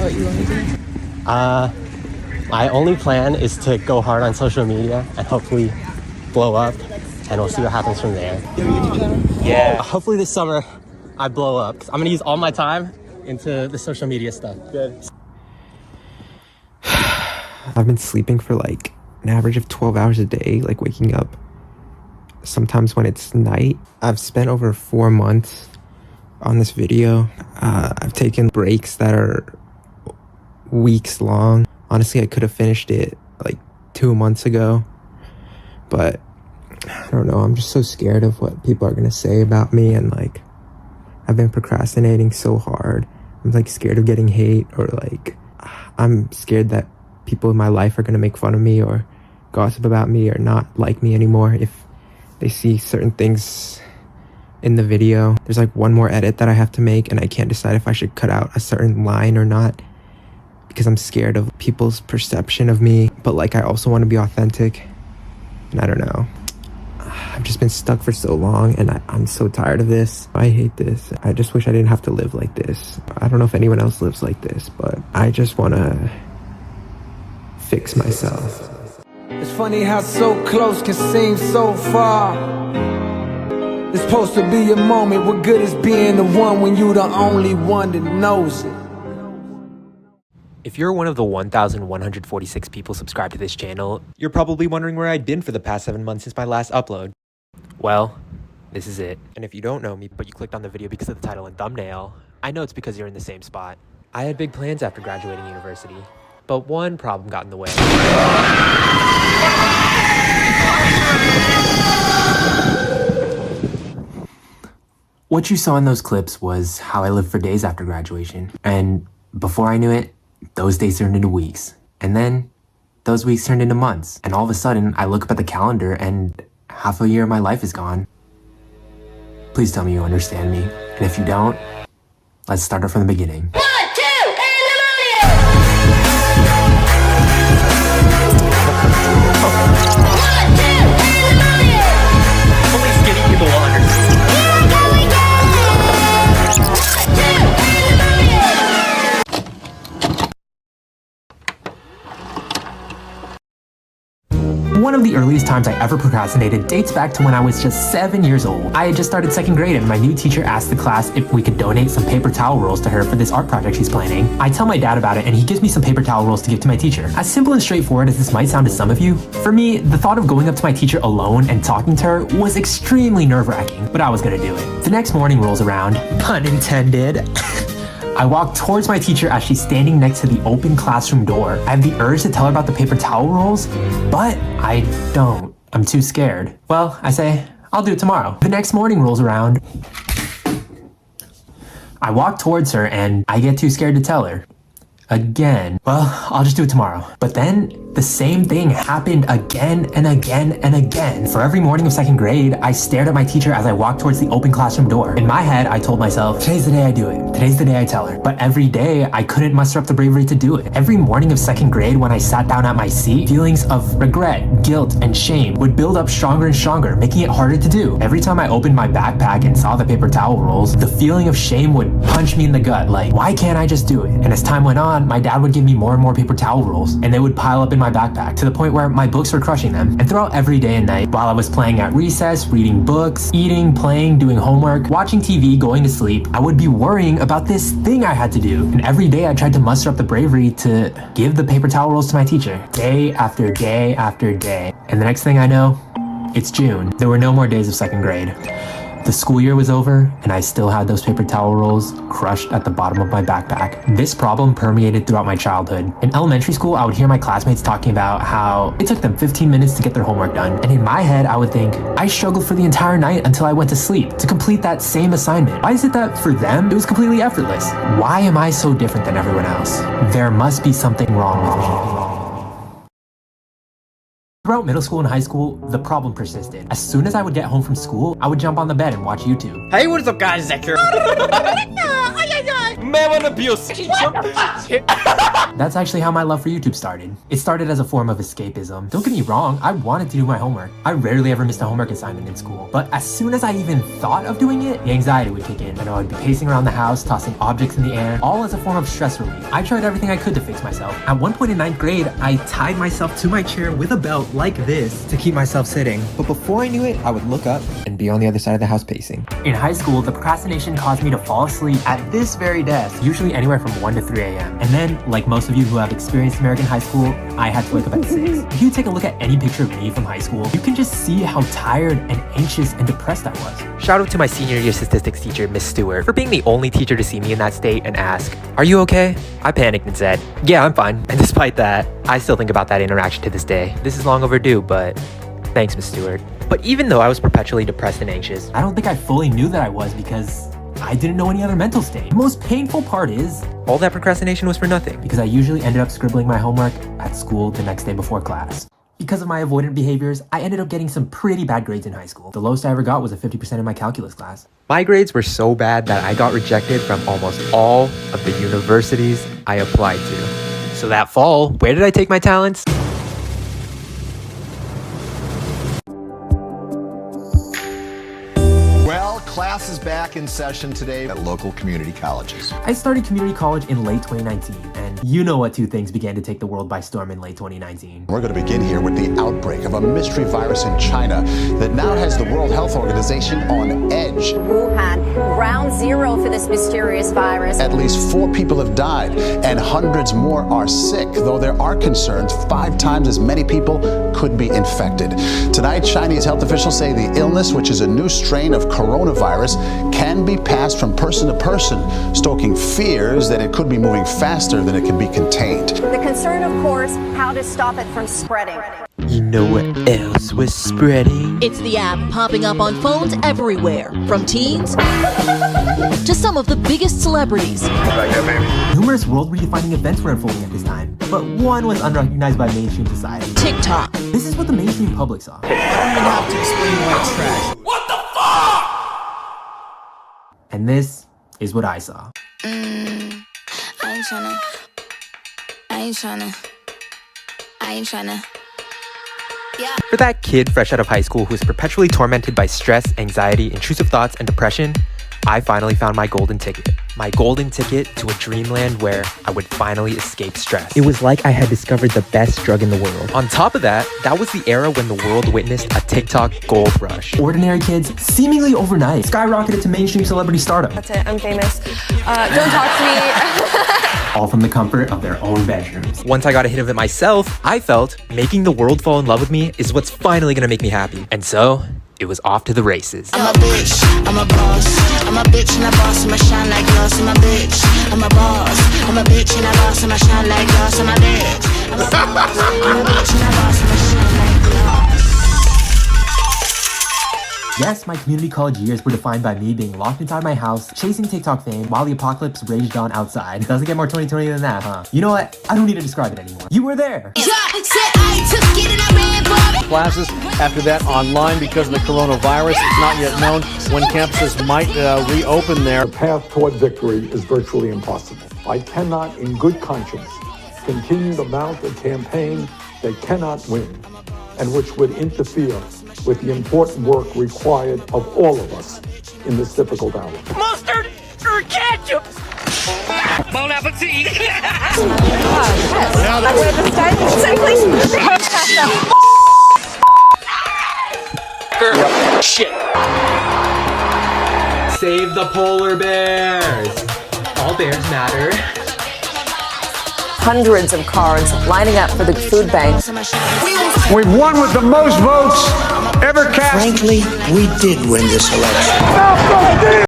what you want to do? My only plan is to go hard on social media and hopefully blow up, and we'll see what happens from there. You have a YouTube channel? Yeah. Hopefully this summer I blow up. I'm gonna use all my time into the social media stuff. Good. I've been sleeping for like an average of 12 hours a day, like waking up sometimes when it's night. I've spent over 4 months on this video. I've taken breaks that are weeks long. Honestly, I could have finished it like 2 months ago, but I don't know. I'm just so scared of what people are gonna say about me, and like I've been procrastinating so hard. I'm like scared of getting hate, or like I'm scared that people in my life are gonna make fun of me or gossip about me or not like me anymore if they see certain things in the video. There's like one more edit that I have to make, and I can't decide if I should cut out a certain line or not because I'm scared of people's perception of me, but like I also want to be authentic, and I don't know. I've just been stuck for so long, and I'm so tired of this. I hate this. I just wish I didn't have to live like this. I don't know if anyone else lives like this, but I just want to fix myself. It's funny how so close can seem so far. It's supposed to be a moment. What good is being the one when you the only one that knows it? If you're one of the 1,146 people subscribed to this channel, you're probably wondering where I'd been for the past 7 months since my last upload. Well, this is it. And if you don't know me, but you clicked on the video because of the title and thumbnail, I know it's because you're in the same spot. I had big plans after graduating university, but one problem got in the way. What you saw in those clips was how I lived for days after graduation. And before I knew it, those days turned into weeks. And then those weeks turned into months. And all of a sudden, I look up at the calendar and half a year of my life is gone. Please tell me you understand me. And if you don't, let's start it from the beginning. 1, 2, Only skinny people will understand. One of the earliest times I ever procrastinated dates back to when I was just 7 years old. I had just started second grade, and my new teacher asked the class if we could donate some paper towel rolls to her for this art project she's planning. I tell my dad about it, and he gives me some paper towel rolls to give to my teacher. As simple and straightforward as this might sound to some of you, for me, the thought of going up to my teacher alone and talking to her was extremely nerve-wracking, but I was gonna do it. The next morning rolls around, pun intended. I walk towards my teacher as she's standing next to the open classroom door. I have the urge to tell her about the paper towel rolls, but I don't. I'm too scared. Well, I say, I'll do it tomorrow. The next morning rolls around. I walk towards her and I get too scared to tell her. Again. Well, I'll just do it tomorrow. But then the same thing happened again and again and again. For every morning of second grade, I stared at my teacher as I walked towards the open classroom door. In my head, I told myself, today's the day I do it. Today's the day I tell her. But every day, I couldn't muster up the bravery to do it. Every morning of second grade, when I sat down at my seat, feelings of regret, guilt, and shame would build up stronger and stronger, making it harder to do. Every time I opened my backpack and saw the paper towel rolls, the feeling of shame would punch me in the gut, like, why can't I just do it? And as time went on, my dad would give me more and more paper towel rolls, and they would pile up in my backpack to the point where my books were crushing them. And throughout every day and night, while I was playing at recess, reading books, eating, playing, doing homework, watching TV, going to sleep, I would be worrying about this thing I had to do. And every day I tried to muster up the bravery to give the paper towel rolls to my teacher, day after day after day. And the next thing I know, it's June. There were no more days of second grade. The school year was over, and I still had those paper towel rolls crushed at the bottom of my backpack. This problem permeated throughout my childhood. In elementary school, I would hear my classmates talking about how it took them 15 minutes to get their homework done. And in my head, I would think, I struggled for the entire night until I went to sleep to complete that same assignment. Why is it that for them, it was completely effortless? Why am I so different than everyone else? There must be something wrong with me. Throughout middle school and high school, the problem persisted. As soon as I would get home from school, I would jump on the bed and watch YouTube. Hey, what is up, guys? Zach here. level abuse. That's actually how my love for YouTube started. It started as a form of escapism. Don't get me wrong, I wanted to do my homework. I rarely ever missed a homework assignment in school. But as soon as I even thought of doing it, the anxiety would kick in. I know I'd be pacing around the house, tossing objects in the air, all as a form of stress relief. I tried everything I could to fix myself. At one point in 9th grade, I tied myself to my chair with a belt like this to keep myself sitting. But before I knew it, I would look up and be on the other side of the house pacing. In high school, the procrastination caused me to fall asleep at this very desk, usually anywhere from 1 to 3 a.m. And then, like most of you who have experienced American high school, I had to wake up at 6. If you take a look at any picture of me from high school, you can just see how tired and anxious and depressed I was. Shout out to my senior year statistics teacher, Miss Stewart, for being the only teacher to see me in that state and ask, "Are you okay?" I panicked and said, "Yeah, I'm fine." And despite that, I still think about that interaction to this day. This is long overdue, but thanks, Miss Stewart. But even though I was perpetually depressed and anxious, I don't think I fully knew that I was because I didn't know any other mental state. The most painful part is, all that procrastination was for nothing, because I usually ended up scribbling my homework at school the next day before class. Because of my avoidant behaviors, I ended up getting some pretty bad grades in high school. The lowest I ever got was a 50% in my calculus class. My grades were so bad that I got rejected from almost all of the universities I applied to. So that fall, where did I take my talents? Well, class is back in session today at local community colleges. I started community college in late 2019, and you know what two things began to take the world by storm in late 2019. We're going to begin here with the outbreak of a mystery virus in China that now has the World Health Organization on edge. Wuhan, ground zero for this mysterious virus. At least 4 people have died and hundreds more are sick, though there are concerns 5 times as many people could be infected. Tonight, Chinese health officials say the illness, which is a new strain of coronavirus, can be passed from person to person, stoking fears that it could be moving faster than it can be contained. The concern, of course, how to stop it from spreading. You know what else was spreading? It's the app popping up on phones everywhere, from teens to some of the biggest celebrities. Numerous world-redefining events were unfolding at this time, but one was unrecognized by mainstream society. TikTok. This is what the mainstream public saw. I don't even have to explain why it's trash. What the fuck? And this is what I saw. I ain't tryna. Yeah. For that kid fresh out of high school who is perpetually tormented by stress, anxiety, intrusive thoughts, and depression, I finally found my golden ticket. My golden ticket to a dreamland where I would finally escape stress. It was like I had discovered the best drug in the world. On top of that, that was the era when the world witnessed a TikTok gold rush. Ordinary kids, seemingly overnight, skyrocketed to mainstream celebrity stardom. That's it, I'm famous. Don't talk to me. All from the comfort of their own bedrooms. Once I got a hit of it myself, I felt making the world fall in love with me is what's finally gonna make me happy. And so, it was off to the races. I'm a bitch, I'm a boss. I'm a bitch and a boss, I'ma shine like glass. I'm a bitch, I'm a boss. I'm a bitch and a boss, I'ma shine like glass. I'm a bitch, I'm a boss. I'm a bitch and a boss, I'ma shine like glass. Yes, my community college years were defined by me being locked inside my house, chasing TikTok fame while the apocalypse raged on outside. Doesn't get more 2020 than that, huh? You know what? I don't need to describe it anymore. You were there. Classes after that online because of the coronavirus. It's not yet known when campuses might reopen there. The path toward victory is virtually impossible. I cannot, in good conscience, continue to mount a campaign that cannot win and which would interfere with the important work required of all of us in this difficult hour. Mustard or ketchup? Bon appetit! Shit. Save the polar bears. All bears matter. Hundreds of cards lining up for the food bank. We've won with the most votes ever cast. Frankly, we did win this election.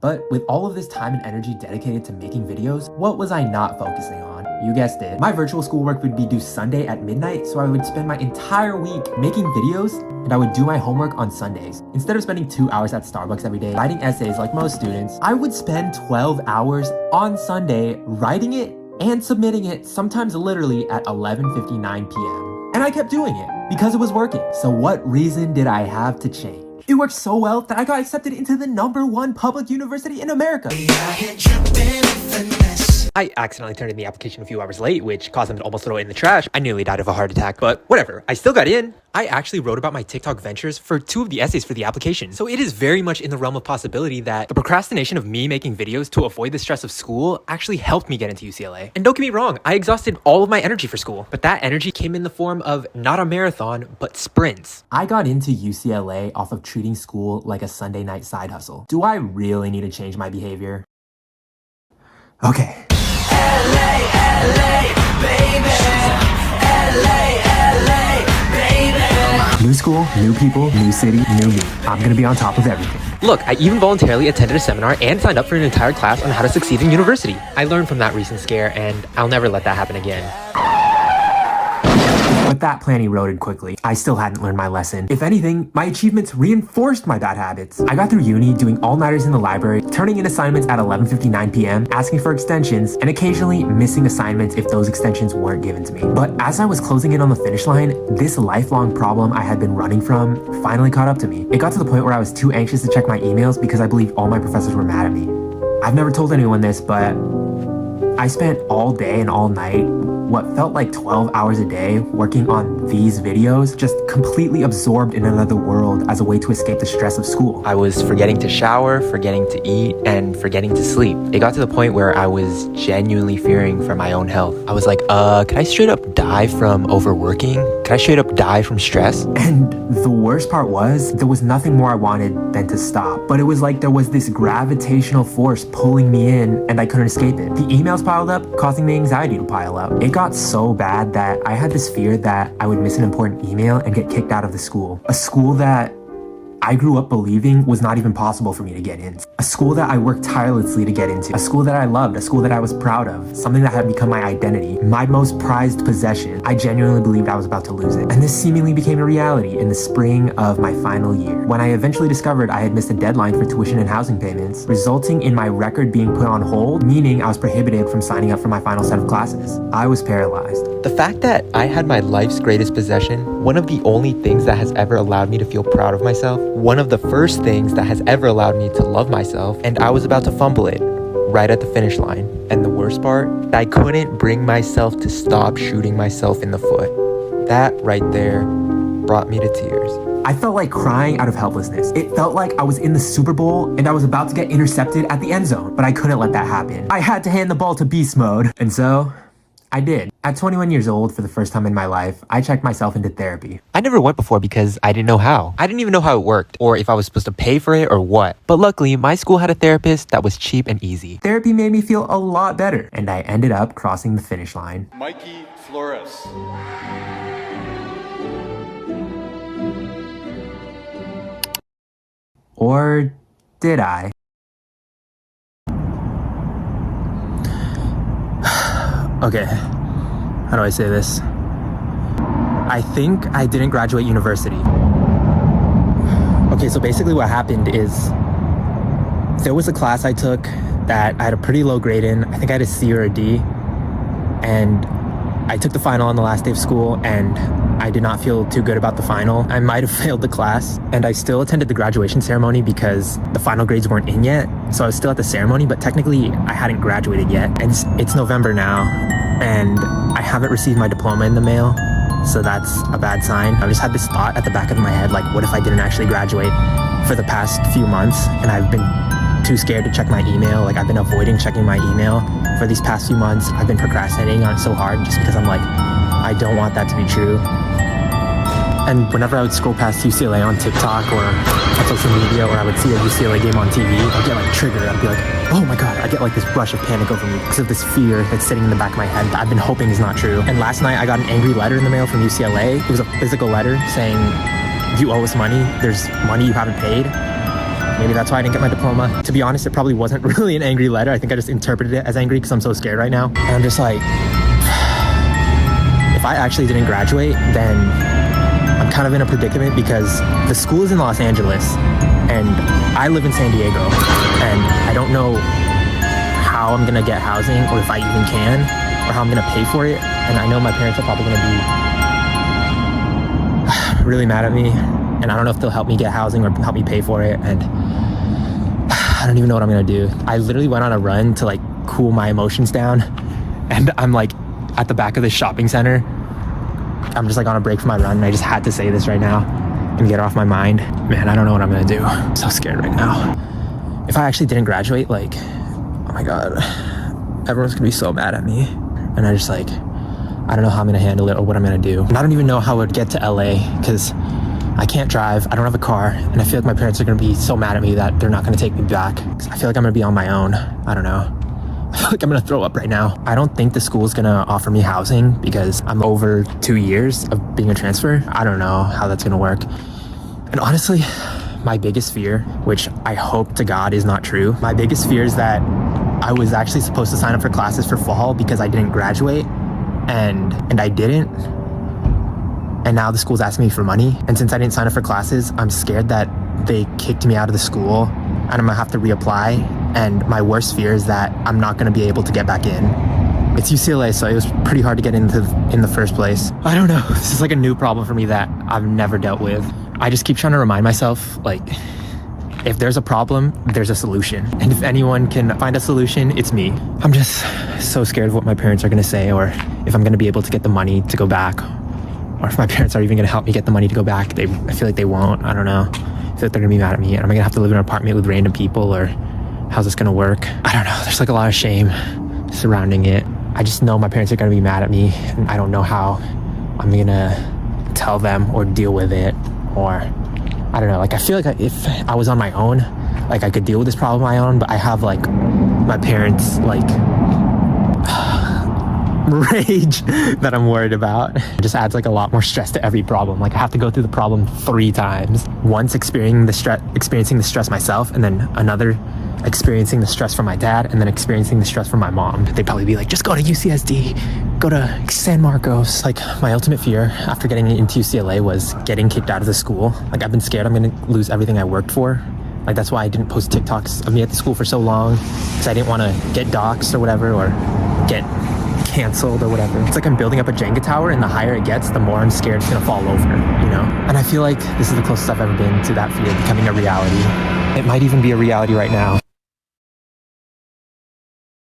But with all of this time and energy dedicated to making videos, what was I not focusing on? You guessed it. My virtual schoolwork would be due Sunday at midnight, so I would spend my entire week making videos, and I would do my homework on Sundays. Instead of spending 2 hours at Starbucks every day writing essays like most students, I would spend 12 hours on Sunday writing it and submitting it, sometimes literally at 11:59 p.m. And I kept doing it because it was working. So what reason did I have to change? It worked so well that I got accepted into the #1 public university in America. I accidentally turned in the application a few hours late, which caused them to almost throw it in the trash. I nearly died of a heart attack, but whatever. I still got in. I actually wrote about my TikTok ventures for 2 of the essays for the application. So it is very much in the realm of possibility that the procrastination of me making videos to avoid the stress of school actually helped me get into UCLA. And don't get me wrong, I exhausted all of my energy for school, but that energy came in the form of not a marathon, but sprints. I got into UCLA off of treating school like a Sunday night side hustle. Do I really need to change my behavior? Okay. New school, new people, new city, new me. I'm gonna be on top of everything. Look, I even voluntarily attended a seminar and signed up for an entire class on how to succeed in university. I learned from that recent scare, and I'll never let that happen again. But that plan eroded quickly. I still hadn't learned my lesson. If anything, my achievements reinforced my bad habits. I got through uni doing all-nighters in the library, turning in assignments at 11:59 p.m., asking for extensions, and occasionally missing assignments if those extensions weren't given to me. But as I was closing in on the finish line, this lifelong problem I had been running from finally caught up to me. It got to the point where I was too anxious to check my emails because I believed all my professors were mad at me. I've never told anyone this, but I spent all day and all night, what felt like 12 hours a day, working on these videos, just completely absorbed in another world as a way to escape the stress of school. I was forgetting to shower, forgetting to eat, and forgetting to sleep. It got to the point where I was genuinely fearing for my own health. I was like, could I straight up die from overworking? Could I straight up die from stress? And the worst part was, there was nothing more I wanted than to stop. But it was like there was this gravitational force pulling me in and I couldn't escape it. The emails piled up, causing the anxiety to pile up. It got so bad that I had this fear that I would miss an important email and get kicked out of the school. A school that I grew up believing was not even possible for me to get in. A school that I worked tirelessly to get into. A school that I loved. A school that I was proud of. Something that had become my identity. My most prized possession. I genuinely believed I was about to lose it. And this seemingly became a reality in the spring of my final year, when I eventually discovered I had missed a deadline for tuition and housing payments, resulting in my record being put on hold, meaning I was prohibited from signing up for my final set of classes. I was paralyzed. The fact that I had my life's greatest possession, one of the only things that has ever allowed me to feel proud of myself, one of the first things that has ever allowed me to love myself, and I was about to fumble it right at the finish line. And the worst part, I couldn't bring myself to stop shooting myself in the foot. That right there brought me to tears. I felt like crying out of helplessness. It felt like I was in the Super Bowl and I was about to get intercepted at the end zone, but I couldn't let that happen. I had to hand the ball to beast mode, and so I did. At 21 years old, for the first time in my life, I checked myself into therapy. I never went before because I didn't know how. I didn't even know how it worked, or if I was supposed to pay for it or what. But luckily, my school had a therapist that was cheap and easy. Therapy made me feel a lot better, and I ended up crossing the finish line. Mikey Flores. Or did I? Okay, how do I say this? I think I didn't graduate university. Okay, so basically what happened is there was a class I took that I had a pretty low grade in. I think I had a C or a D. And I took the final on the last day of school and I did not feel too good about the final. I might have failed the class, and I still attended the graduation ceremony because the final grades weren't in yet. So I was still at the ceremony, but technically I hadn't graduated yet. And it's November now, and I haven't received my diploma in the mail. So that's a bad sign. I just had this thought at the back of my head, like, what if I didn't actually graduate for the past few months? And I've been too scared to check my email. Like, I've been avoiding checking my email for these past few months. I've been procrastinating on it so hard just because I'm like, I don't want that to be true. And whenever I would scroll past UCLA on TikTok or on social media, or I would see a UCLA game on TV, I'd get like triggered. I'd be like, oh my God, I get like this rush of panic over me because of this fear that's sitting in the back of my head that I've been hoping is not true. And last night I got an angry letter in the mail from UCLA. It was a physical letter saying, you owe us money. There's money you haven't paid. Maybe that's why I didn't get my diploma. To be honest, it probably wasn't really an angry letter. I think I just interpreted it as angry because I'm so scared right now. And I'm just like, if I actually didn't graduate, then I'm kind of in a predicament because the school is in Los Angeles and I live in San Diego, and I don't know how I'm gonna get housing or if I even can, or how I'm gonna pay for it. And I know my parents are probably gonna be really mad at me. and I don't know if they'll help me get housing or help me pay for it, and I don't even know what I'm gonna do. I literally went on a run to like cool my emotions down, and I'm like at the back of this shopping center. I'm just like on a break from my run, and I just had to say this right now and get it off my mind. Man, I don't know what I'm gonna do. I'm so scared right now. If I actually didn't graduate, like, oh my God, everyone's gonna be so mad at me. And I just like, I don't know how I'm gonna handle it or what I'm gonna do. And I don't even know how I would get to LA because I can't drive, I don't have a car, and I feel like my parents are gonna be so mad at me that they're not gonna take me back. 'Cause I feel like I'm gonna be on my own. I don't know. I feel like I'm gonna throw up right now. I don't think the school's gonna offer me housing because I'm over 2 years of being a transfer. I don't know how that's gonna work. And honestly, my biggest fear, which I hope to God is not true, my biggest fear is that I was actually supposed to sign up for classes for fall because I didn't graduate, and I didn't. And now the school's asking me for money. And since I didn't sign up for classes, I'm scared that they kicked me out of the school and I'm gonna have to reapply. And my worst fear is that I'm not gonna be able to get back in. It's UCLA, so it was pretty hard to get in the first place. I don't know, this is like a new problem for me that I've never dealt with. I just keep trying to remind myself, like, if there's a problem, there's a solution. And if anyone can find a solution, it's me. I'm just so scared of what my parents are gonna say, or if I'm gonna be able to get the money to go back, or if my parents are even gonna help me get the money to go back. I feel like they won't, I don't know. I feel like they're gonna be mad at me, and am I gonna have to live in an apartment with random people, or how's this gonna work? I don't know, there's like a lot of shame surrounding it. I just know my parents are gonna be mad at me, and I don't know how I'm gonna tell them or deal with it, or I don't know, like I feel like if I was on my own, like I could deal with this problem on my own, but I have like my parents like rage that I'm worried about. It just adds like a lot more stress to every problem. Like I have to go through the problem 3 times. Once experiencing the stress myself, and then another experiencing the stress from my dad, and then experiencing the stress from my mom. They'd probably be like, just go to UCSD, go to San Marcos. Like my ultimate fear after getting into UCLA was getting kicked out of the school. Like I've been scared I'm gonna lose everything I worked for. Like that's why I didn't post TikToks of me at the school for so long, because I didn't want to get doxxed or whatever, or get canceled or whatever. It's like I'm building up a Jenga tower, and the higher it gets, the more I'm scared it's gonna fall over, you know? And I feel like this is the closest I've ever been to that fear becoming a reality. It might even be a reality right now.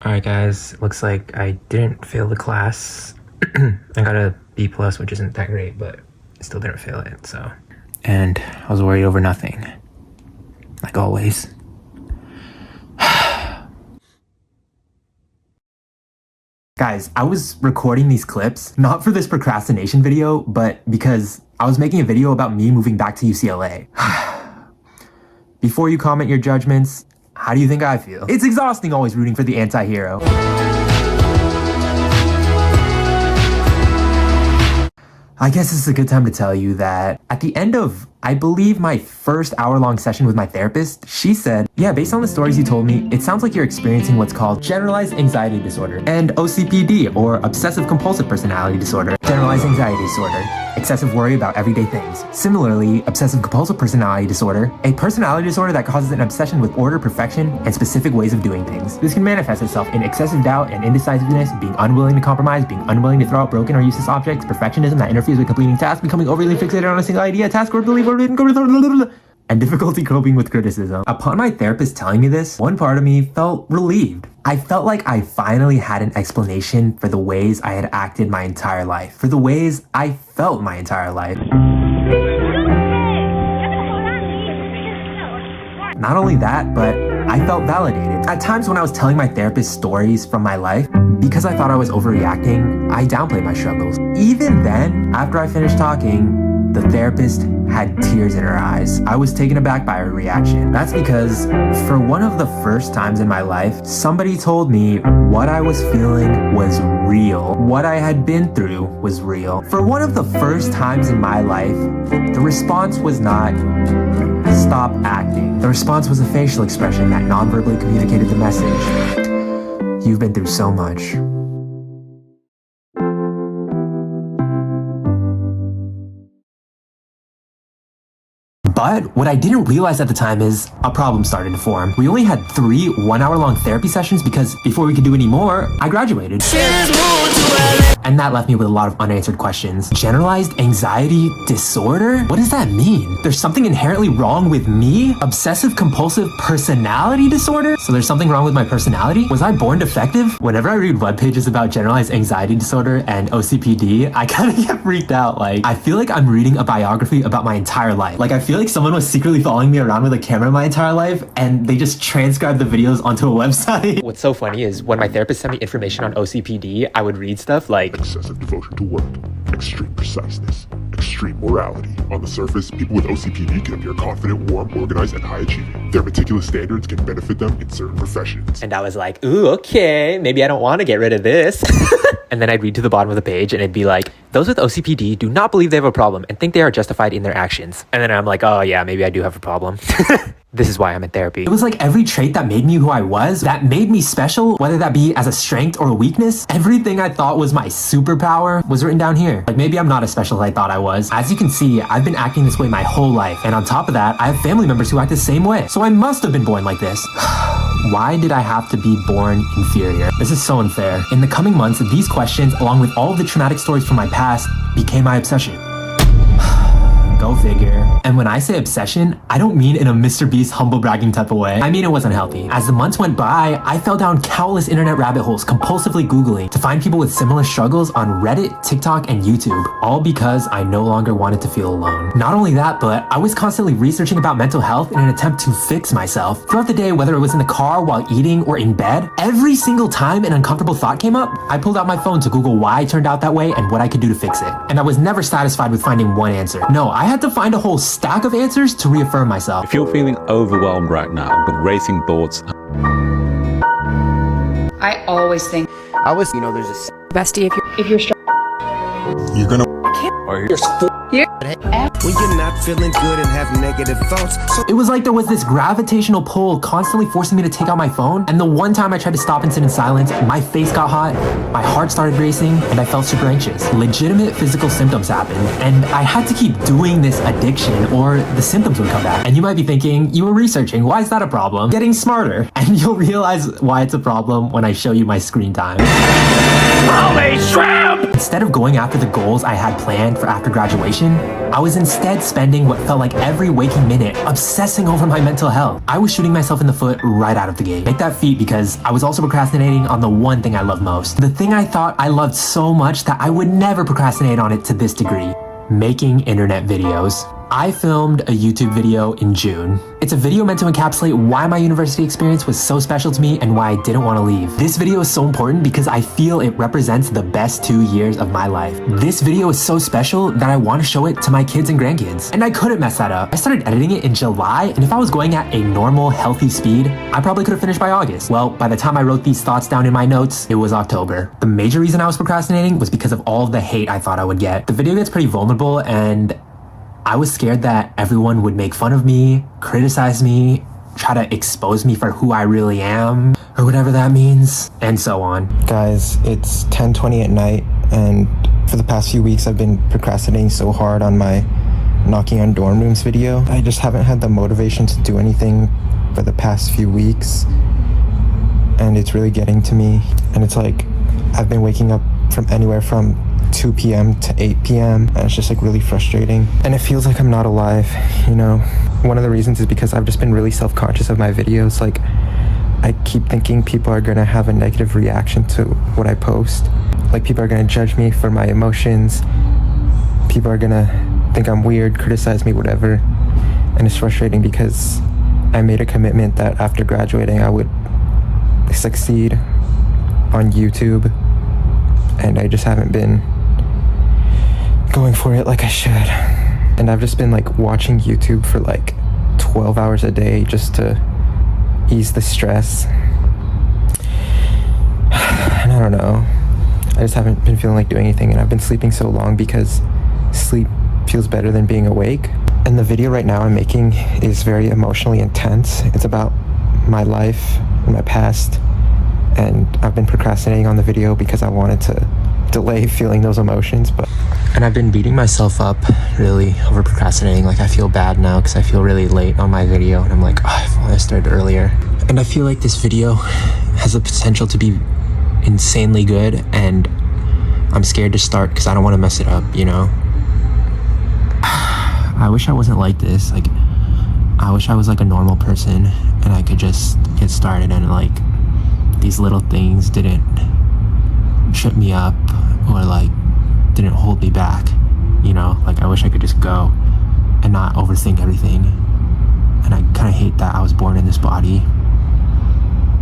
Alright guys, looks like I didn't fail the class. I got a B+, which isn't that great, but I still didn't fail it, so. And I was worried over nothing. Like always. Guys, I was recording these clips, not for this procrastination video, but because I was making a video about me moving back to UCLA. Before you comment your judgments, how do you think I feel? It's exhausting always rooting for the anti-hero. I guess this is a good time to tell you that at the end of, I believe, my first hour-long session with my therapist, she said, yeah, based on the stories you told me, it sounds like you're experiencing what's called generalized anxiety disorder, and OCPD, or obsessive compulsive personality disorder, generalized anxiety disorder, excessive worry about everyday things. Similarly, obsessive compulsive personality disorder, a personality disorder that causes an obsession with order, perfection, and specific ways of doing things. This can manifest itself in excessive doubt and indecisiveness, being unwilling to compromise, being unwilling to throw out broken or useless objects, perfectionism that interferes with completing tasks, becoming overly fixated on a single idea, task, or belief, and difficulty coping with criticism. Upon my therapist telling me this, one part of me felt relieved. I felt like I finally had an explanation for the ways I had acted my entire life, for the ways I felt my entire life. Not only that, but I felt validated. At times when I was telling my therapist stories from my life, because I thought I was overreacting, I downplayed my struggles. Even then, after I finished talking, the therapist had tears in her eyes. I was taken aback by her reaction. That's because for one of the first times in my life, somebody told me what I was feeling was real. What I had been through was real. For one of the first times in my life, the response was not stop acting. The response was a facial expression that non-verbally communicated the message. You've been through so much. But what I didn't realize at the time is a problem started to form. We only had 3 one-hour-long therapy sessions because before we could do any more, I graduated. And that left me with a lot of unanswered questions. Generalized anxiety disorder? What does that mean? There's something inherently wrong with me? Obsessive compulsive personality disorder? So there's something wrong with my personality? Was I born defective? Whenever I read web pages about generalized anxiety disorder and OCPD, I kind of get freaked out. Like, I feel like I'm reading a biography about my entire life. Like, I feel like someone was secretly following me around with a camera my entire life and they just transcribed the videos onto a website. What's so funny is when my therapist sent me information on OCPD, I would read stuff like excessive devotion to work, extreme preciseness, extreme morality. On the surface, people with OCPD can appear confident, warm, organized, and high achieving. Their meticulous standards can benefit them in certain professions. And I was like, ooh, okay, maybe I don't want to get rid of this. And then I'd read to the bottom of the page and it'd be like, those with OCPD do not believe they have a problem and think they are justified in their actions. And then I'm like, oh yeah, maybe I do have a problem. This is why I'm in therapy. It was like every trait that made me who I was, that made me special, whether that be as a strength or a weakness, everything I thought was my superpower was written down here. Like, maybe I'm not as special as I thought I was. As you can see, I've been acting this way my whole life. And on top of that, I have family members who act the same way. So I must have been born like this. Why did I have to be born inferior? This is so unfair. In the coming months, these questions, along with all of the traumatic stories from my past, became my obsession. Go figure. And when I say obsession, I don't mean in a Mr. Beast humble bragging type of way. I mean it wasn't healthy. As the months went by, I fell down countless internet rabbit holes, compulsively Googling to find people with similar struggles on Reddit, TikTok, and YouTube, all because I no longer wanted to feel alone. Not only that, but I was constantly researching about mental health in an attempt to fix myself. Throughout the day, whether it was in the car, while eating, or in bed, every single time an uncomfortable thought came up, I pulled out my phone to Google why I turned out that way and what I could do to fix it. And I was never satisfied with finding one answer. No, I had to find a whole stack of answers to reaffirm myself. If you're feeling overwhelmed right now with racing thoughts, I always think there's a bestie if you're You're gonna when you're not feeling good and have negative thoughts. It was like there was this gravitational pull constantly forcing me to take out my phone, and the one time I tried to stop and sit in silence, my face got hot, my heart started racing, and I felt super anxious. Legitimate physical symptoms happened, and I had to keep doing this addiction or the symptoms would come back. And you might be thinking, you were researching, why is that a problem? Getting smarter, and you'll realize why it's a problem when I show you my screen time. Holy shrimp! Instead of going after the goals I had planned for after graduation, I was instead spending what felt like every waking minute obsessing over my mental health. I was shooting myself in the foot right out of the gate. Make that feat because I was also procrastinating on the one thing I love most. The thing I thought I loved so much that I would never procrastinate on it to this degree. Making internet videos. I filmed a YouTube video in June. It's a video meant to encapsulate why my university experience was so special to me and why I didn't want to leave. This video is so important because I feel it represents the best 2 years of my life. This video is so special that I want to show it to my kids and grandkids. And I couldn't mess that up. I started editing it in July, and if I was going at a normal, healthy speed, I probably could have finished by August. Well, by the time I wrote these thoughts down in my notes, it was October. The major reason I was procrastinating was because of all of the hate I thought I would get. The video gets pretty vulnerable, and I was scared that everyone would make fun of me, criticize me, try to expose me for who I really am, or whatever that means, and so on. Guys, it's 10:20 at night, and for the past few weeks I've been procrastinating so hard on my knocking on dorm rooms video. I just haven't had the motivation to do anything for the past few weeks, and it's really getting to me. And it's like I've been waking up from anywhere from 2 p.m. to 8 p.m. and it's just like really frustrating, and it feels like I'm not alive, you know. One of the reasons is because I've just been really self-conscious of my videos. Like, I keep thinking people are gonna have a negative reaction to what I post. Like, people are gonna judge me for my emotions, people are gonna think I'm weird, criticize me, whatever. And it's frustrating because I made a commitment that after graduating I would succeed on YouTube, and I just haven't been going for it like I should. And I've just been like watching YouTube for like 12 hours a day just to ease the stress. And I don't know, I just haven't been feeling like doing anything, and I've been sleeping so long because sleep feels better than being awake. And the video right now I'm making is very emotionally intense. It's about my life and my past, and I've been procrastinating on the video because I wanted to delay feeling those emotions. And I've been beating myself up really over procrastinating. Like, I feel bad now because I feel really late on my video, and I'm like, oh, if only I started earlier. And I feel like this video has the potential to be insanely good, and I'm scared to start because I don't want to mess it up, you know? I wish I wasn't like this. Like, I wish I was like a normal person and I could just get started, and like these little things didn't trip me up or like didn't hold me back, you know? Like, I wish I could just go and not overthink everything. And I kind of hate that I was born in this body.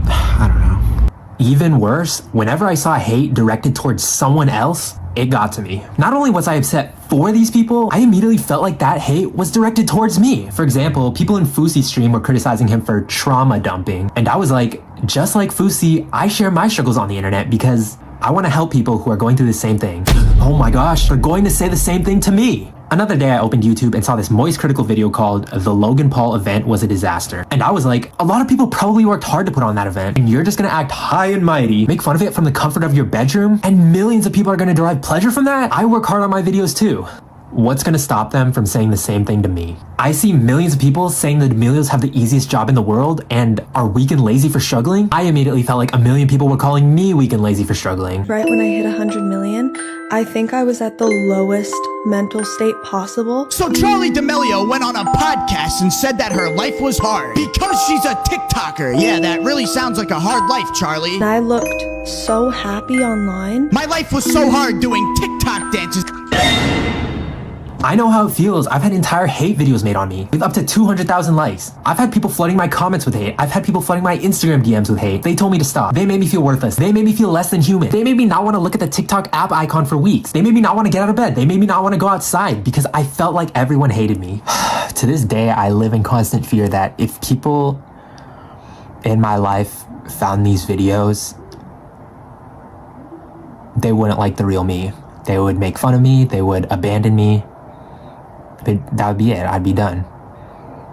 I don't know. Even worse, whenever I saw hate directed towards someone else, it got to me. Not only was I upset for these people, I immediately felt like that hate was directed towards me. For example, people in Fusi's stream were criticizing him for trauma dumping. And I was like, just like Fusi, I share my struggles on the internet because I want to help people who are going through the same thing. Oh my gosh, they're going to say the same thing to me. Another day I opened YouTube and saw this moist critical video called "The Logan Paul Event Was a Disaster." And I was like, a lot of people probably worked hard to put on that event, and you're just gonna act high and mighty, make fun of it from the comfort of your bedroom, and millions of people are gonna derive pleasure from that? I work hard on my videos too. What's gonna stop them from saying the same thing to me? I see millions of people saying that millennials have the easiest job in the world and are weak and lazy for struggling. I immediately felt like a million people were calling me weak and lazy for struggling. Right when I hit 100 million, I think I was at the lowest mental state possible. So Charlie D'Amelio went on a podcast and said that her life was hard because she's a TikToker. Yeah, that really sounds like a hard life, Charlie. And I looked so happy online. My life was so hard doing TikTok dances. I know how it feels. I've had entire hate videos made on me with up to 200,000 likes. I've had people flooding my comments with hate. I've had people flooding my Instagram DMs with hate. They told me to stop. They made me feel worthless. They made me feel less than human. They made me not want to look at the TikTok app icon for weeks. They made me not want to get out of bed. They made me not want to go outside because I felt like everyone hated me. To this day, I live in constant fear that if people in my life found these videos, they wouldn't like the real me. They would make fun of me. They would abandon me. That would be it. I'd be done.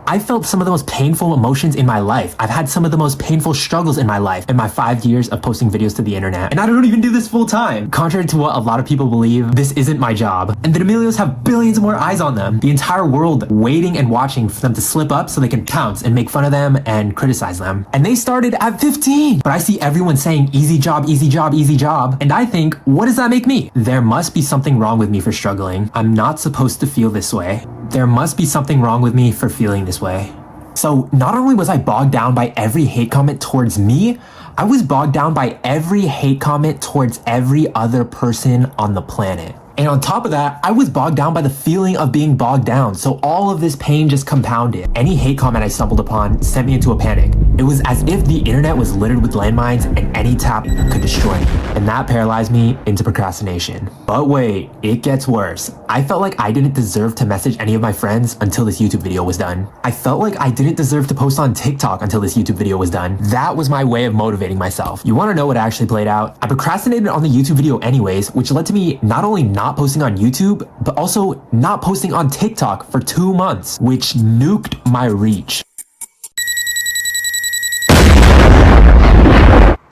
I felt some of the most painful emotions in my life. I've had some of the most painful struggles in my life in my 5 years of posting videos to the internet. And I don't even do this full time. Contrary to what a lot of people believe, this isn't my job. And the D'Amelios have billions more eyes on them. The entire world waiting and watching for them to slip up so they can pounce and make fun of them and criticize them. And they started at 15. But I see everyone saying easy job, easy job, easy job. And I think, what does that make me? There must be something wrong with me for struggling. I'm not supposed to feel this way. There must be something wrong with me for feeling this way. So not only was I bogged down by every hate comment towards me, I was bogged down by every hate comment towards every other person on the planet. And on top of that, I was bogged down by the feeling of being bogged down. So all of this pain just compounded. Any hate comment I stumbled upon sent me into a panic. It was as if the internet was littered with landmines and any tap could destroy me. And that paralyzed me into procrastination. But wait, it gets worse. I felt like I didn't deserve to message any of my friends until this YouTube video was done. I felt like I didn't deserve to post on TikTok until this YouTube video was done. That was my way of motivating myself. You wanna know what actually played out? I procrastinated on the YouTube video anyways, which led to me not only not posting on YouTube, but also not posting on TikTok for 2 months, which nuked my reach.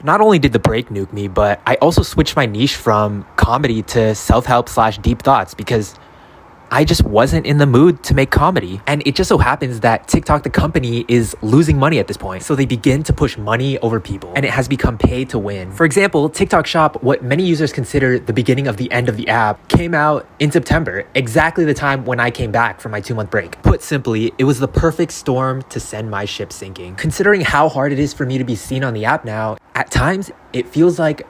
Not only did the break nuke me, but I also switched my niche from comedy to self-help / deep thoughts because I just wasn't in the mood to make comedy. And it just so happens that TikTok, the company, is losing money at this point. So they begin to push money over people, and it has become pay to win. For example, TikTok Shop, what many users consider the beginning of the end of the app, came out in September, exactly the time when I came back from my 2-month break. Put simply, it was the perfect storm to send my ship sinking. Considering how hard it is for me to be seen on the app now, at times it feels like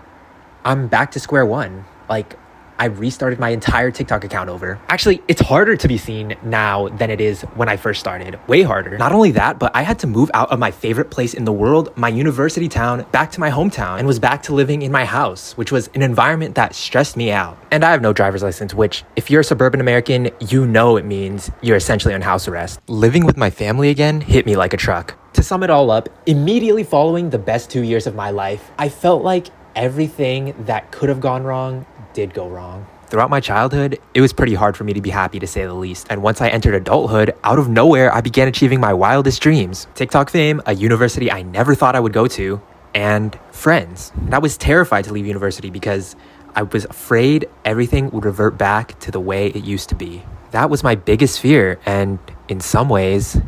I'm back to square one. Like, I restarted my entire TikTok account over. Actually, it's harder to be seen now than it is when I first started. Way harder. Not only that, but I had to move out of my favorite place in the world, my university town, back to my hometown, and was back to living in my house, which was an environment that stressed me out. And I have no driver's license, which, if you're a suburban American, you know it means you're essentially on house arrest. Living with my family again hit me like a truck. To sum it all up, immediately following the best 2 years of my life, I felt like everything that could have gone wrong did go wrong. Throughout my childhood, it was pretty hard for me to be happy, to say the least. And once I entered adulthood, out of nowhere, I began achieving my wildest dreams. TikTok fame, a university I never thought I would go to, and friends. And I was terrified to leave university because I was afraid everything would revert back to the way it used to be. That was my biggest fear, and in some ways,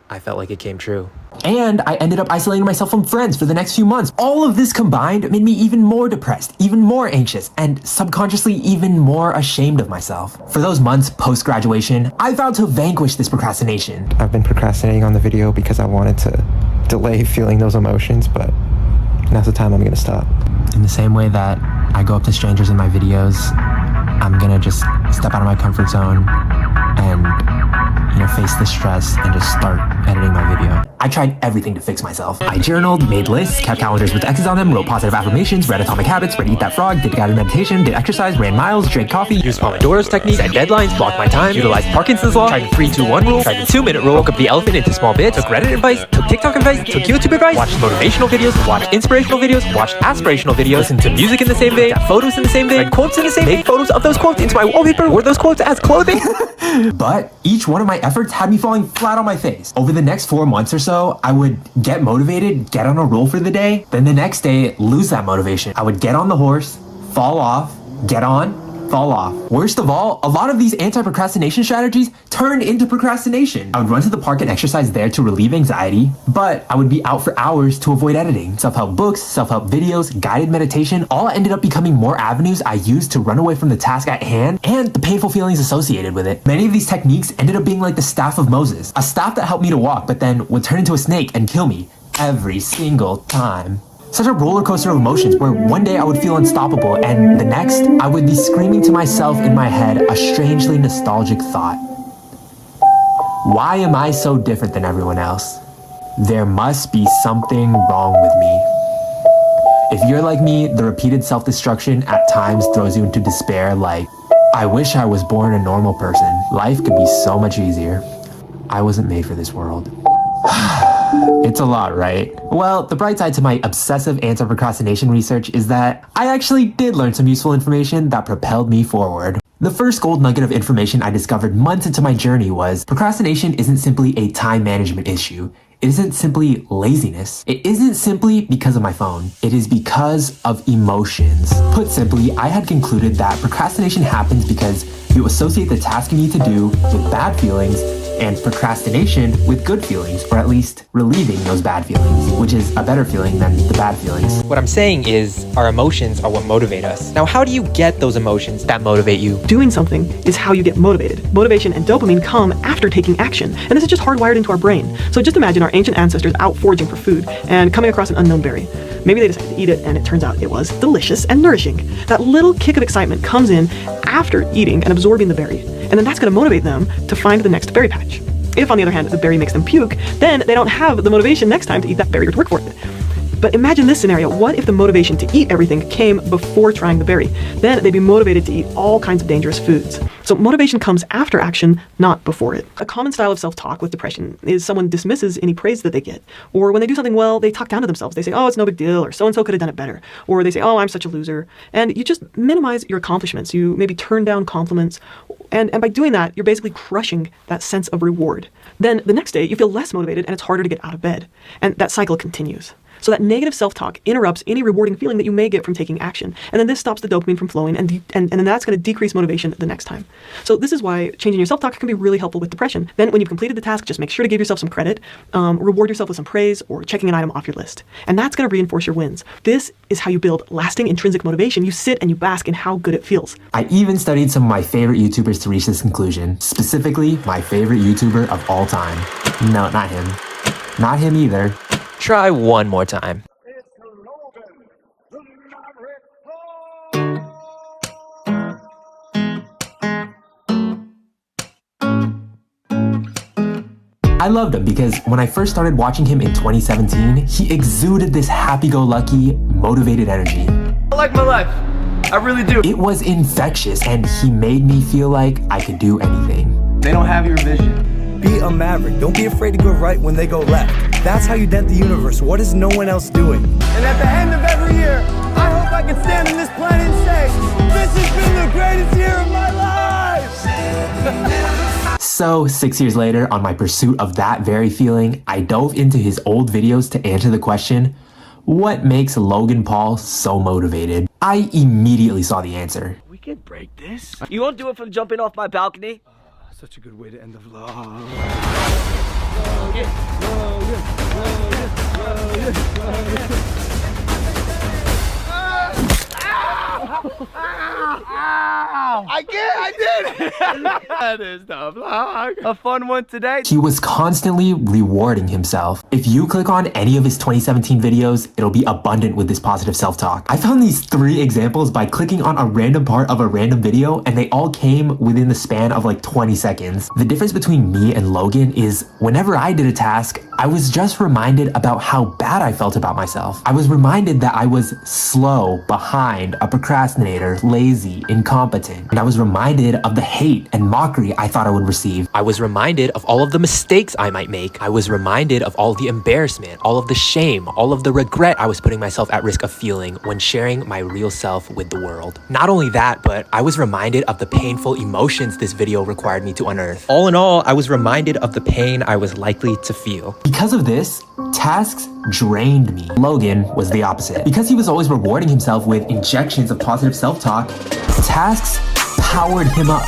I felt like it came true. And I ended up isolating myself from friends for the next few months. All of this combined made me even more depressed, even more anxious, and subconsciously even more ashamed of myself. For those months post-graduation, I vowed to vanquish this procrastination. I've been procrastinating on the video because I wanted to delay feeling those emotions, but now's the time I'm gonna stop. In the same way that I go up to strangers in my videos, I'm gonna just step out of my comfort zone and, face the stress and just start editing my video. I tried everything to fix myself. I journaled, made lists, kept calendars with X's on them, wrote positive affirmations, read Atomic Habits, read Eat That Frog, did guided meditation, did exercise, ran miles, drank coffee, Used Pomodoro's technique, set deadlines, blocked my time, utilized Parkinson's law, tried the 3-2-1 rule, tried the 2-minute rule, broke up the elephant into small bits, took Reddit advice, took TikTok advice, took YouTube advice, watched motivational videos, watched inspirational videos, watched aspirational videos, listened to music in the same vein, got photos in the same vein, read quotes in the same vein, made photos of those quotes into my wallpaper, wore those quotes as clothing. But each one of my efforts had me falling flat on my face. Over the next 4 months or so, I would get motivated, get on a roll for the day, then the next day, lose that motivation. I would get on the horse, fall off, get on, fall off. Worst of all, a lot of these anti-procrastination strategies turned into procrastination. I would run to the park and exercise there to relieve anxiety, but I would be out for hours to avoid editing. Self-help books, self-help videos, guided meditation, all ended up becoming more avenues I used to run away from the task at hand and the painful feelings associated with it. Many of these techniques ended up being like the staff of Moses, a staff that helped me to walk, but then would turn into a snake and kill me every single time. Such a roller coaster of emotions where one day I would feel unstoppable and the next I would be screaming to myself in my head a strangely nostalgic thought. Why am I so different than everyone else? There must be something wrong with me. If you're like me, the repeated self-destruction at times throws you into despair like, I wish I was born a normal person. Life could be so much easier. I wasn't made for this world. It's a lot, right? Well, the bright side to my obsessive anti-procrastination research is that I actually did learn some useful information that propelled me forward. The first gold nugget of information I discovered months into my journey was procrastination isn't simply a time management issue. It isn't simply laziness. It isn't simply because of my phone. It is because of emotions. Put simply, I had concluded that procrastination happens because you associate the task you need to do with bad feelings and procrastination with good feelings, or at least relieving those bad feelings, which is a better feeling than the bad feelings. What I'm saying is our emotions are what motivate us. Now, how do you get those emotions that motivate you? Doing something is how you get motivated. Motivation and dopamine come after taking action, and this is just hardwired into our brain. So just imagine our ancient ancestors out foraging for food and coming across an unknown berry. Maybe they decided to eat it, and it turns out it was delicious and nourishing. That little kick of excitement comes in after eating and absorbing the berry, and then that's going to motivate them to find the next berry patch. If, on the other hand, the berry makes them puke, then they don't have the motivation next time to eat that berry or to work for it. But imagine this scenario. What if the motivation to eat everything came before trying the berry? Then they'd be motivated to eat all kinds of dangerous foods. So motivation comes after action, not before it. A common style of self-talk with depression is someone dismisses any praise that they get. Or when they do something well, they talk down to themselves. They say, oh, it's no big deal, or so-and-so could have done it better. Or they say, oh, I'm such a loser. And you just minimize your accomplishments. You maybe turn down compliments. And by doing that, you're basically crushing that sense of reward. Then the next day, you feel less motivated and it's harder to get out of bed. And that cycle continues. So that negative self-talk interrupts any rewarding feeling that you may get from taking action. And then this stops the dopamine from flowing, and then that's going to decrease motivation the next time. So this is why changing your self-talk can be really helpful with depression. Then when you've completed the task, just make sure to give yourself some credit, reward yourself with some praise, or checking an item off your list. And that's going to reinforce your wins. This is how you build lasting intrinsic motivation. You sit and you bask in how good it feels. I even studied some of my favorite YouTubers to reach this conclusion. Specifically, my favorite YouTuber of all time. No, not him. Not him either. Try one more time. I loved him because when I first started watching him in 2017, he exuded this happy-go-lucky, motivated energy. I like my life. I really do. It was infectious, and he made me feel like I could do anything. They don't have your vision. Be a maverick. Don't be afraid to go right when they go left. That's how you dent the universe. What is no one else doing? And at the end of every year, I hope I can stand on this planet and say, this has been the greatest year of my life! So, 6 years later, on my pursuit of that very feeling, I dove into his old videos to answer the question, what makes Logan Paul so motivated? I immediately saw the answer. We can break this. You won't do it from jumping off my balcony? Such a good way to end the vlog. I did! That is the vlog. A fun one today. He was constantly rewarding himself. If you click on any of his 2017 videos, it'll be abundant with this positive self-talk. I found these 3 examples by clicking on a random part of a random video, and they all came within the span of like 20 seconds. The difference between me and Logan is whenever I did a task, I was just reminded about how bad I felt about myself. I was reminded that I was slow, behind, a procrastinator, lazy, incompetent. And I was reminded of the hate and mockery I thought I would receive. I was reminded of all of the mistakes I might make. I was reminded of all the embarrassment, all of the shame, all of the regret I was putting myself at risk of feeling when sharing my real self with the world. Not only that, but I was reminded of the painful emotions this video required me to unearth. All in all, I was reminded of the pain I was likely to feel. Because of this, tasks drained me. Logan was the opposite. Because he was always rewarding himself with injections of positive self-talk, tasks powered him up.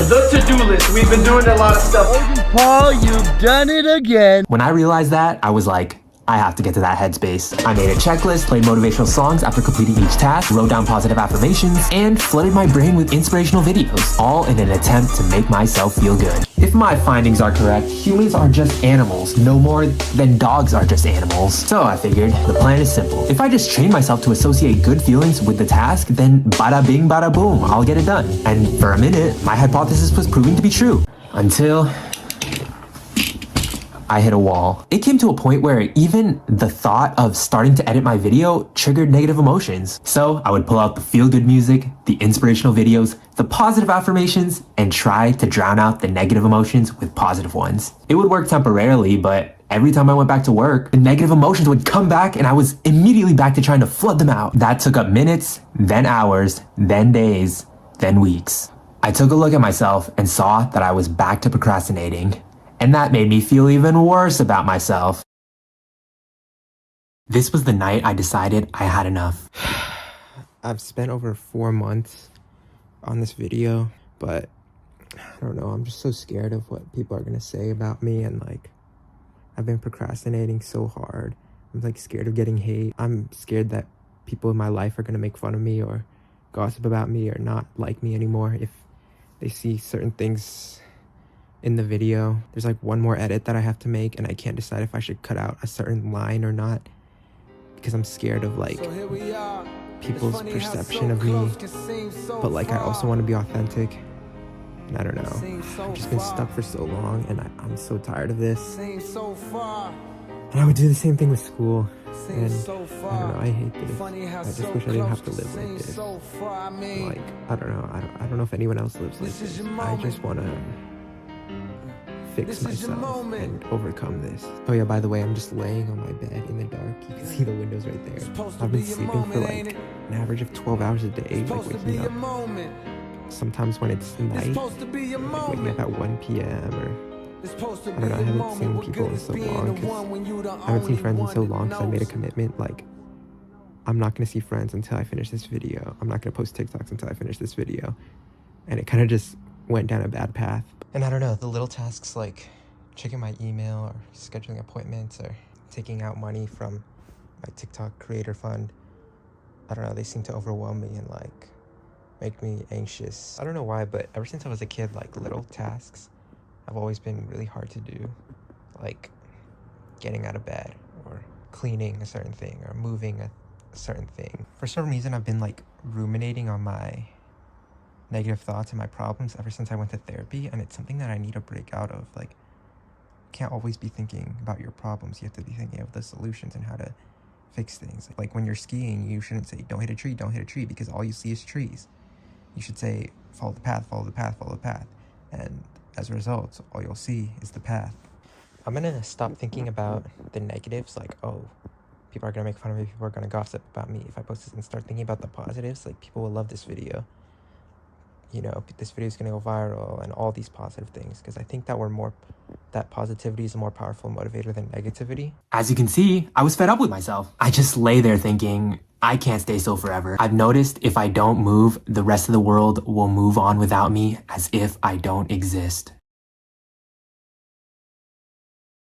The to-do list. We've been doing a lot of stuff. Paul, you've done it again. When I realized that, I was like, I have to get to that headspace. I made a checklist, played motivational songs after completing each task, wrote down positive affirmations, and flooded my brain with inspirational videos, all in an attempt to make myself feel good. If my findings are correct, humans are just animals, no more than dogs are just animals. So I figured, the plan is simple. If I just train myself to associate good feelings with the task, then bada bing bada boom, I'll get it done. And for a minute, my hypothesis was proving to be true. Until I hit a wall. It came to a point where even the thought of starting to edit my video triggered negative emotions. So I would pull out the feel-good music, the inspirational videos, the positive affirmations, and try to drown out the negative emotions with positive ones. It would work temporarily, but every time I went back to work, the negative emotions would come back and I was immediately back to trying to flood them out. That took up minutes, then hours, then days, then weeks. I took a look at myself and saw that I was back to procrastinating. And that made me feel even worse about myself. This was the night I decided I had enough. I've spent over 4 months on this video, but I don't know, I'm just so scared of what people are gonna say about me, and like, I've been procrastinating so hard. I'm like scared of getting hate. I'm scared that people in my life are gonna make fun of me or gossip about me or not like me anymore if they see certain things in the video. There's like one more edit that I have to make, and I can't decide if I should cut out a certain line or not because I'm scared of like people's perception of me, but like I also want to be authentic, and I don't know, I've just been stuck for so long, and I'm so tired of this. And I would do the same thing with school, and I don't know, I hate this. I just wish I didn't have to live like this. Like, I don't know, I don't know if anyone else lives like this. I just want to fix myself and overcome this. Oh yeah, by the way, I'm just laying on my bed in the dark. You can see the windows right there. I've been sleeping for like an average of 12 hours a day, like waking up sometimes when it's night, like waking up at 1 p.m. or I don't know, I haven't seen people in so long, I haven't seen friends in so long because I made a commitment, like, I'm not going to see friends until I finish this video. I'm not going to post TikToks until I finish this video. And it kind of just went down a bad path. And I don't know, the little tasks like checking my email or scheduling appointments or taking out money from my TikTok creator fund, I don't know, they seem to overwhelm me and like make me anxious. I don't know why, but ever since I was a kid, like little tasks have always been really hard to do, like getting out of bed or cleaning a certain thing or moving a certain thing. For some reason, I've been like ruminating on my negative thoughts and my problems ever since I went to therapy, and it's something that I need to break out of. Like, you can't always be thinking about your problems. You have to be thinking of the solutions and how to fix things. Like when you're skiing, you shouldn't say, don't hit a tree, because all you see is trees. You should say, follow the path, follow the path, follow the path. And as a result, all you'll see is the path. I'm gonna stop thinking about the negatives, like, oh, people are gonna make fun of me, people are gonna gossip about me if I post this, and start thinking about the positives, like people will love this video. you know, this video is going to go viral and all these positive things, because I think that positivity is a more powerful motivator than negativity. As you can see, I was fed up with myself. I just lay there thinking, I can't stay still forever. I've noticed if I don't move, the rest of the world will move on without me as if I don't exist.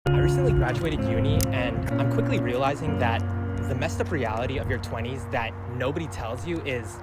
I recently graduated uni, and I'm quickly realizing that the messed up reality of your 20s that nobody tells you is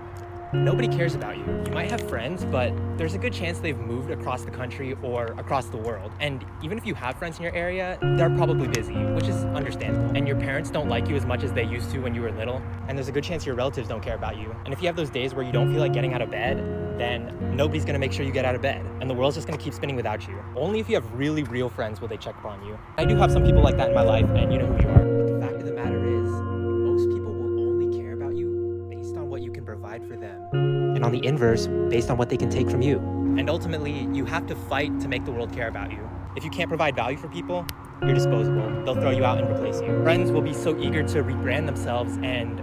nobody cares about you. You might have friends, but there's a good chance they've moved across the country or across the world. And even if you have friends in your area, they're probably busy, which is understandable. And your parents don't like you as much as they used to when you were little. And there's a good chance your relatives don't care about you. And if you have those days where you don't feel like getting out of bed, then nobody's gonna make sure you get out of bed. And the world's just gonna keep spinning without you. Only if you have really real friends will they check up on you. I do have some people like that in my life, and you know who you are. But the fact of the matter is, most people will only care about you based on what you can provide for them. And on the inverse, based on what they can take from you. And ultimately, you have to fight to make the world care about you. If you can't provide value for people, you're disposable. They'll throw you out and replace you. Friends will be so eager to rebrand themselves and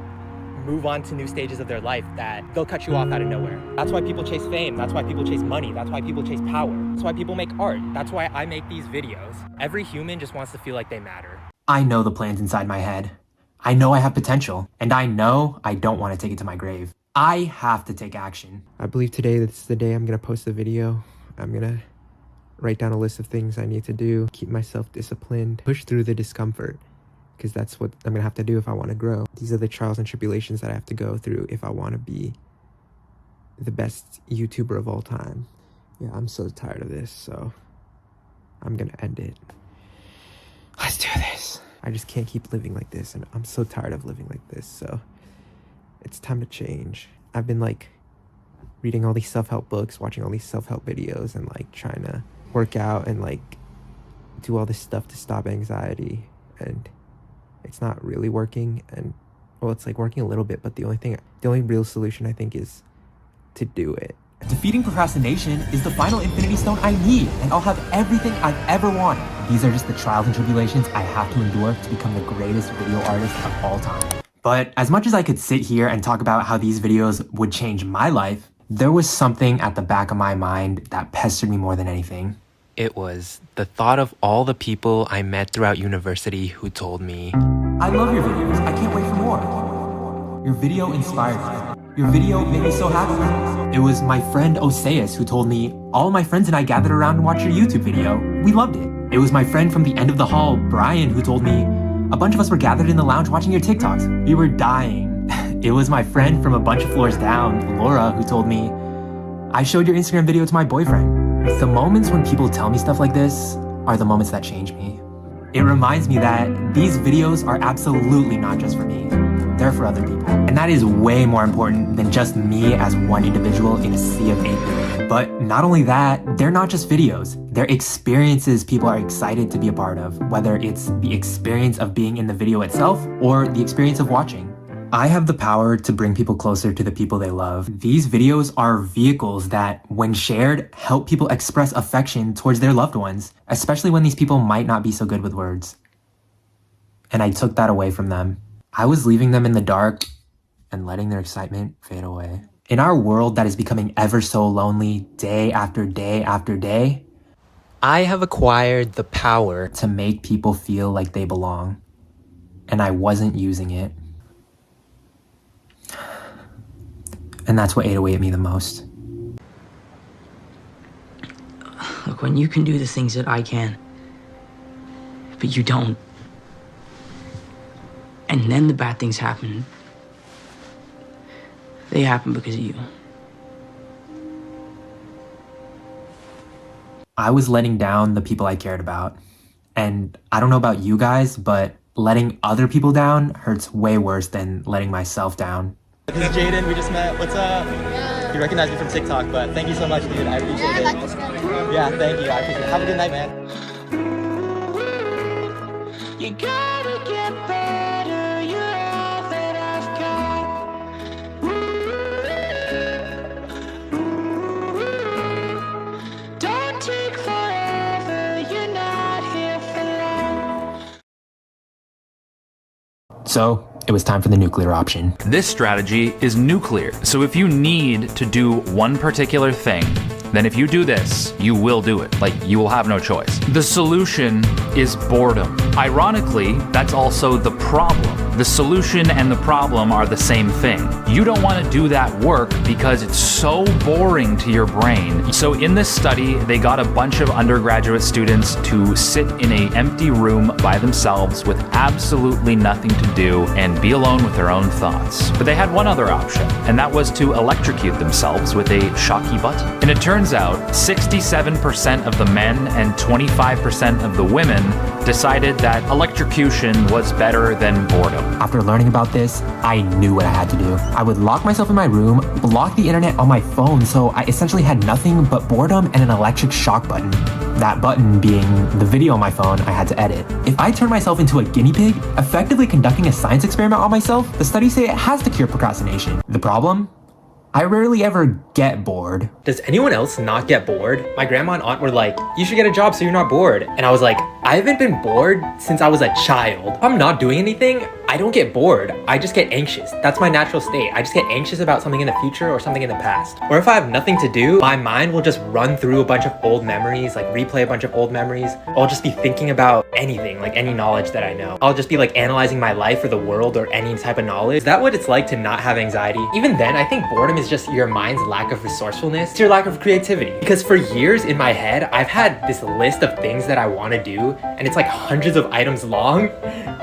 move on to new stages of their life that they'll cut you off out of nowhere. That's why people chase fame. That's why people chase money. That's why people chase power. That's why people make art. That's why I make these videos. Every human just wants to feel like they matter. I know the plans inside my head. I know I have potential, and I know I don't want to take it to my grave. I have to take action. I believe today that's the day I'm going to post the video. I'm going to write down a list of things I need to do, keep myself disciplined, push through the discomfort, because that's what I'm going to have to do if I want to grow. These are the trials and tribulations that I have to go through if I want to be the best YouTuber of all time. Yeah, I'm so tired of this, so I'm going to end it. Let's do this. I just can't keep living like this, and I'm so tired of living like this, so it's time to change. I've been like reading all these self-help books, watching all these self-help videos, and like trying to work out and like do all this stuff to stop anxiety, and it's not really working. And well, it's like working a little bit, but the only real solution I think is to do it. Defeating procrastination is the final infinity stone I need, and I'll have everything I've ever wanted. These are just the trials and tribulations I have to endure to become the greatest video artist of all time. But as much as I could sit here and talk about how these videos would change my life, there was something at the back of my mind that pestered me more than anything. It was the thought of all the people I met throughout university who told me, I love your videos. I can't wait for more. Your video inspired me. Your video made me so happy. It was my friend Oseas who told me, all my friends and I gathered around and watched your YouTube video. We loved it. It was my friend from the end of the hall, Brian, who told me, a bunch of us were gathered in the lounge watching your TikToks. We were dying. It was my friend from a bunch of floors down, Laura, who told me, I showed your Instagram video to my boyfriend. The moments when people tell me stuff like this are the moments that change me. It reminds me that these videos are absolutely not just for me. They're for other people. And that is way more important than just me as one individual in a sea of 8 billion. But not only that, they're not just videos. They're experiences people are excited to be a part of, whether it's the experience of being in the video itself or the experience of watching. I have the power to bring people closer to the people they love. These videos are vehicles that, when shared, help people express affection towards their loved ones, especially when these people might not be so good with words. And I took that away from them. I was leaving them in the dark and letting their excitement fade away. In our world that is becoming ever so lonely day after day after day, I have acquired the power to make people feel like they belong. And I wasn't using it. And that's what ate away at me the most. Look, when you can do the things that I can, but you don't, and then the bad things happen, they happen because of you. I was letting down the people I cared about. And I don't know about you guys, but letting other people down hurts way worse than letting myself down. This is Jaden, we just met. What's up? You recognize me from TikTok, but thank you so much, dude. I appreciate it. Yeah, thank you. I appreciate it. Have a good night, man. You gotta get better, you're all that I've got. Don't take forever, you're not here for long. So, it was time for the nuclear option. This strategy is nuclear. So if you need to do one particular thing, then if you do this, you will do it. Like, you will have no choice. The solution is boredom. Ironically, that's also the problem. The solution and the problem are the same thing. You don't want to do that work because it's so boring to your brain. So in this study, they got a bunch of undergraduate students to sit in an empty room by themselves with absolutely nothing to do and be alone with their own thoughts. But they had one other option, and that was to electrocute themselves with a shocky button. And it turns out 67% of the men and 25% of the women decided that electrocution was better than boredom. After learning about this, I knew what I had to do. I would lock myself in my room, block the internet on my phone, so I essentially had nothing but boredom and an electric shock button. That button being the video on my phone I had to edit. If I turn myself into a guinea pig, effectively conducting a science experiment on myself, the studies say it has to cure procrastination. The problem? I rarely ever get bored. Does anyone else not get bored? My grandma and aunt were like, you should get a job so you're not bored. And I was like, I haven't been bored since I was a child. If I'm not doing anything, I don't get bored. I just get anxious. That's my natural state. I just get anxious about something in the future or something in the past. Or if I have nothing to do, my mind will just run through a bunch of old memories, like replay a bunch of old memories. I'll just be thinking about anything, like any knowledge that I know. I'll just be like analyzing my life or the world or any type of knowledge. Is that what it's like to not have anxiety? Even then, I think boredom is just your mind's lack of resourcefulness. It's your lack of creativity. Because for years in my head, I've had this list of things that I want to do, and it's like hundreds of items long,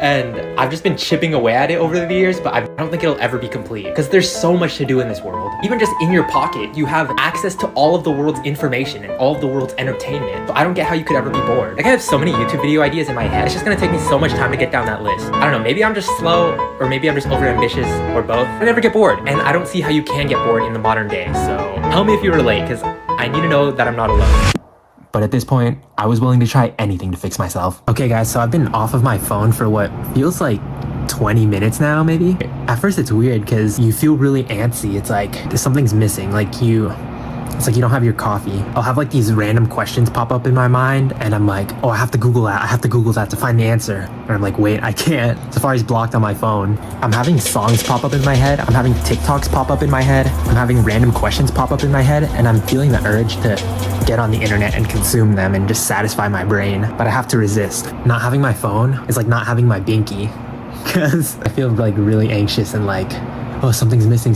and I've just been chipping away at it over the years, but I don't think it'll ever be complete because there's so much to do in this world. Even just in your pocket, you have access to all of the world's information and all of the world's entertainment. So I don't get how you could ever be bored. Like, I have so many YouTube video ideas in my head. It's just gonna take me so much time to get down that list. I don't know, maybe I'm just slow, or maybe I'm just overambitious, or both. I never get bored, and I don't see how you can get bored in the modern day. So tell me if you relate, because I need to know that I'm not alone. But at this point, I was willing to try anything to fix myself. Okay guys, so I've been off of my phone for what feels like 20 minutes now, maybe? At first it's weird because you feel really antsy. It's like something's missing. It's like you don't have your coffee. I'll have like these random questions pop up in my mind, and I'm like, oh, I have to Google that. I have to Google that to find the answer. And I'm like, wait, I can't. Safari's blocked on my phone. I'm having songs pop up in my head. I'm having TikToks pop up in my head. I'm having random questions pop up in my head, and I'm feeling the urge to get on the internet and consume them and just satisfy my brain. But I have to resist. Not having my phone is like not having my binky, because I feel like really anxious and like, oh, something's missing,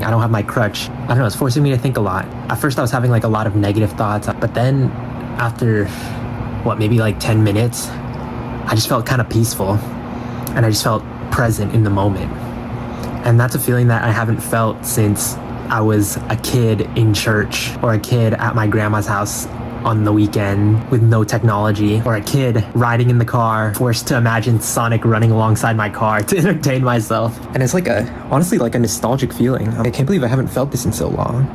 I don't have my crutch. I don't know, it's forcing me to think a lot. At first I was having like a lot of negative thoughts, but then after, maybe like 10 minutes, I just felt kind of peaceful, and I just felt present in the moment. And that's a feeling that I haven't felt since I was a kid in church, or a kid at my grandma's house on the weekend with no technology, or a kid riding in the car, forced to imagine Sonic running alongside my car to entertain myself. And it's like honestly like a nostalgic feeling. I can't believe I haven't felt this in so long.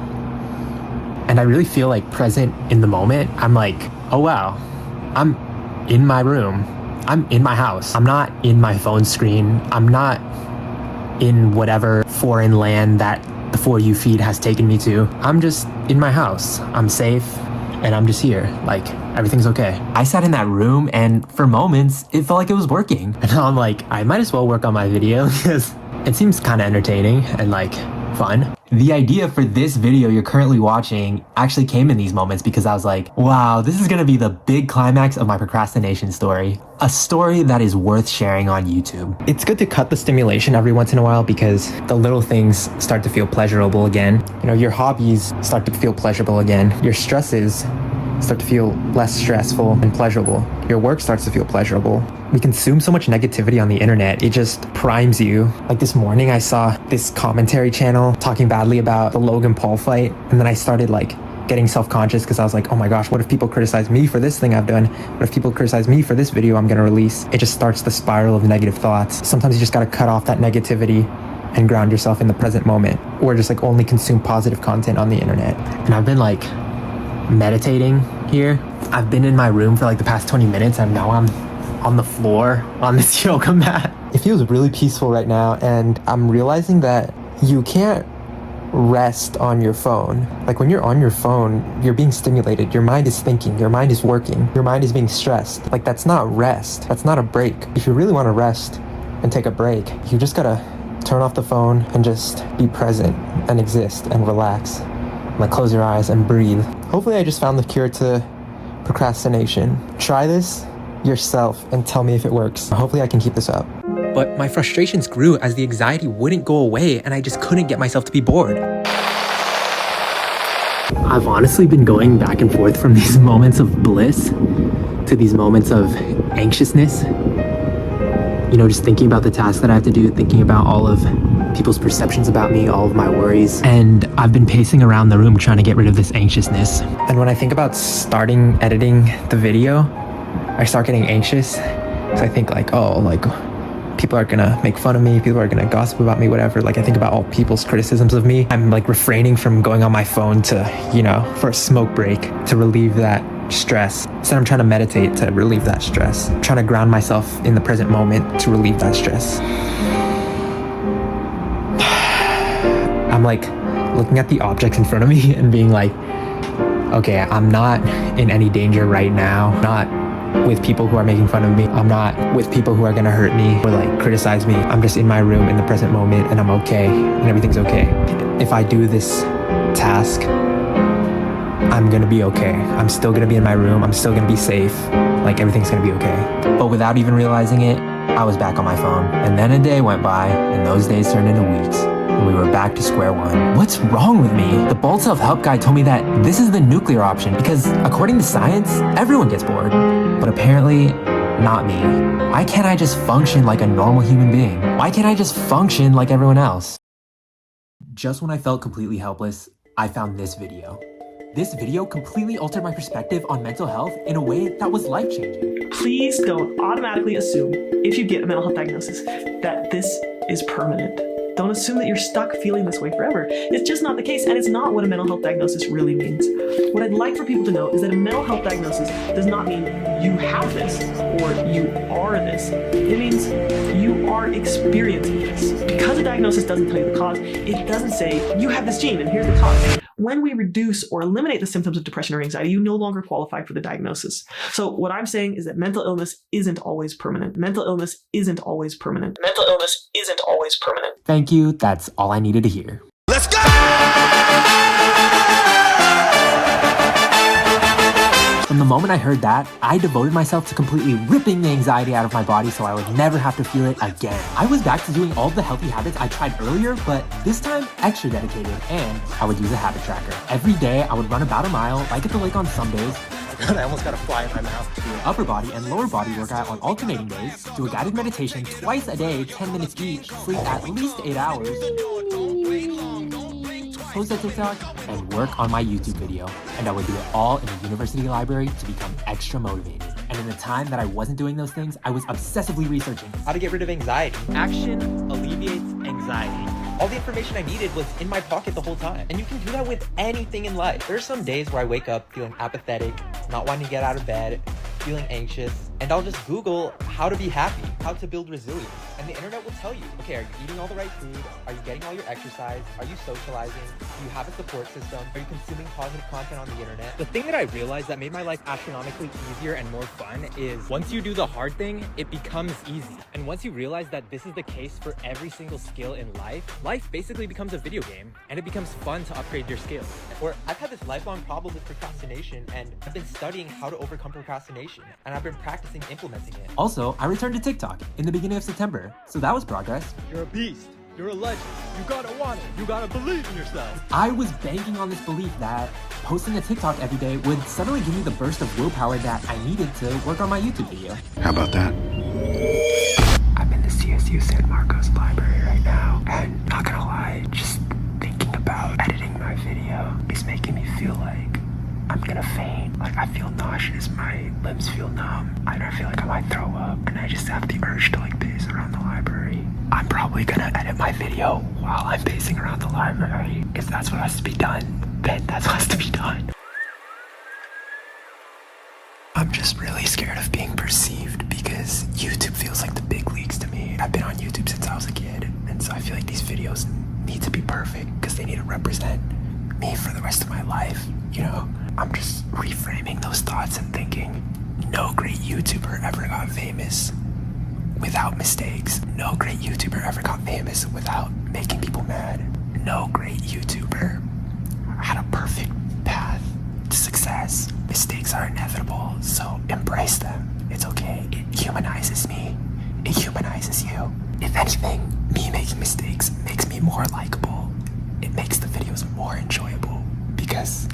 And I really feel like present in the moment. I'm like, oh wow, I'm in my room. I'm in my house. I'm not in my phone screen. I'm not in whatever foreign land that the For You feed has taken me to. I'm just in my house. I'm safe. And I'm just here, like, everything's okay. I sat in that room, and for moments, it felt like it was working. And I'm like, I might as well work on my video because it seems kind of entertaining and like fun. The idea for this video you're currently watching actually came in these moments because I was like, wow, this is gonna be the big climax of my procrastination story. A story that is worth sharing on YouTube. It's good to cut the stimulation every once in a while because the little things start to feel pleasurable again. You know, your hobbies start to feel pleasurable again. Your stresses start to feel less stressful and pleasurable. Your work starts to feel pleasurable. We consume so much negativity on the internet, it just primes you. Like this morning I saw this commentary channel talking badly about the Logan Paul fight, and then I started like getting self-conscious because I was like, oh my gosh, what if people criticize me for this thing I've done? What if people criticize me for this video I'm gonna release? It just starts the spiral of negative thoughts. Sometimes you just gotta cut off that negativity and ground yourself in the present moment, or just like only consume positive content on the internet. And I've been like meditating here. I've been in my room for like the past 20 minutes, and now I'm on the floor on this yoga mat. It feels really peaceful right now, and I'm realizing that you can't rest on your phone. Like when you're on your phone, you're being stimulated. Your mind is thinking, your mind is working, your mind is being stressed. Like that's not rest, that's not a break. If you really want to rest, and take a break. You just gotta turn off the phone and just be present and exist and relax. Like close your eyes and breathe. Hopefully I just found the cure to procrastination. Try this yourself and tell me if it works. Hopefully I can keep this up. But my frustrations grew as the anxiety wouldn't go away and I just couldn't get myself to be bored. I've honestly been going back and forth from these moments of bliss to these moments of anxiousness. You know, just thinking about the tasks that I have to do, thinking about all of people's perceptions about me, all of my worries. And I've been pacing around the room trying to get rid of this anxiousness. And when I think about starting editing the video, I start getting anxious. So I think like, oh, like people are gonna make fun of me, people are gonna gossip about me, whatever. Like I think about all people's criticisms of me. I'm like refraining from going on my phone to, you know, for a smoke break to relieve that stress. Instead I'm trying to meditate to relieve that stress. I'm trying to ground myself in the present moment to relieve that stress. I'm like looking at the objects in front of me and being like, okay, I'm not in any danger right now. Not with people who are making fun of me. I'm not with people who are gonna hurt me or like criticize me. I'm just in my room in the present moment and I'm okay and everything's okay. If I do this task, I'm gonna be okay. I'm still gonna be in my room. I'm still gonna be safe. Like everything's gonna be okay. But without even realizing it, I was back on my phone. And then a day went by and those days turned into weeks. And we were back to square one. What's wrong with me? The Bold Self-Help guy told me that this is the nuclear option because according to science, everyone gets bored. But apparently, not me. Why can't I just function like a normal human being? Why can't I just function like everyone else? Just when I felt completely helpless, I found this video. This video completely altered my perspective on mental health in a way that was life-changing. Please don't automatically assume, if you get a mental health diagnosis, that this is permanent. Don't assume that you're stuck feeling this way forever. It's just not the case, and it's not what a mental health diagnosis really means. What I'd like for people to know is that a mental health diagnosis does not mean you have this or you are this. It means you are experiencing this. Because a diagnosis doesn't tell you the cause, it doesn't say you have this gene and here's the cause. When we reduce or eliminate the symptoms of depression or anxiety, you no longer qualify for the diagnosis. So what I'm saying is that mental illness isn't always permanent. Mental illness isn't always permanent. Mental illness isn't always permanent. Thank you, that's all I needed to hear. Let's go! From the moment I heard that, I devoted myself to completely ripping the anxiety out of my body so I would never have to feel it again. I was back to doing all the healthy habits I tried earlier, but this time extra dedicated, and I would use a habit tracker. Every day, I would run about a mile, bike at the lake on some days, I almost got a fly in my mouth. do an upper body and lower body workout on alternating days, do a guided meditation twice a day, 10 minutes each, sleep at least 8 hours, post a TikTok, and work on my YouTube video. And I would do it all in a university library to become extra motivated. And in the time that I wasn't doing those things, I was obsessively researching How to get rid of anxiety. Action alleviates anxiety. All the information I needed was in my pocket the whole time. And you can do that with anything in life. There are some days where I wake up feeling apathetic, not wanting to get out of bed, feeling anxious, and I'll just Google how to be happy, how to build resilience. And the internet will tell you, okay, are you eating all the right food? Are you getting all your exercise? Are you socializing? Do you have a support system? Are you consuming positive content on the internet? The thing that I realized that made my life astronomically easier and more fun is once you do the hard thing, it becomes easy. And once you realize that this is the case for every single skill in life, life basically becomes a video game and it becomes fun to upgrade your skills. Or I've had this lifelong problem with procrastination and I've been studying how to overcome procrastination and I've been practicing implementing it. Also, I returned to TikTok in the beginning of September, so that was progress. You're a beast. You're a legend. You gotta want it. You gotta believe in yourself. I was banking on this belief that posting a TikTok every day would suddenly give me the burst of willpower that I needed to work on my YouTube video. How about that? I'm in the CSU San Marcos library right now, and not gonna lie, just thinking about editing my video is making me feel like I'm gonna faint. Like I feel nauseous, my limbs feel numb, and I feel like I might throw up, and I just have the urge to like pace around the library. I'm probably gonna edit my video while I'm pacing around the library. If that's what has to be done, then that's what has to be done. I'm just really scared of being perceived because YouTube feels like the big leagues to me. I've been on YouTube since I was a kid, and so I feel like these videos need to be perfect because they need to represent me for the rest of my life, you know? I'm just reframing those thoughts and thinking no great YouTuber ever got famous without mistakes. No great YouTuber ever got famous without making people mad. No great YouTuber had a perfect path to success. Mistakes are inevitable, so embrace them. It's okay. It humanizes me. It humanizes you. If anything, me making mistakes makes me more likable. It makes the videos more enjoyable because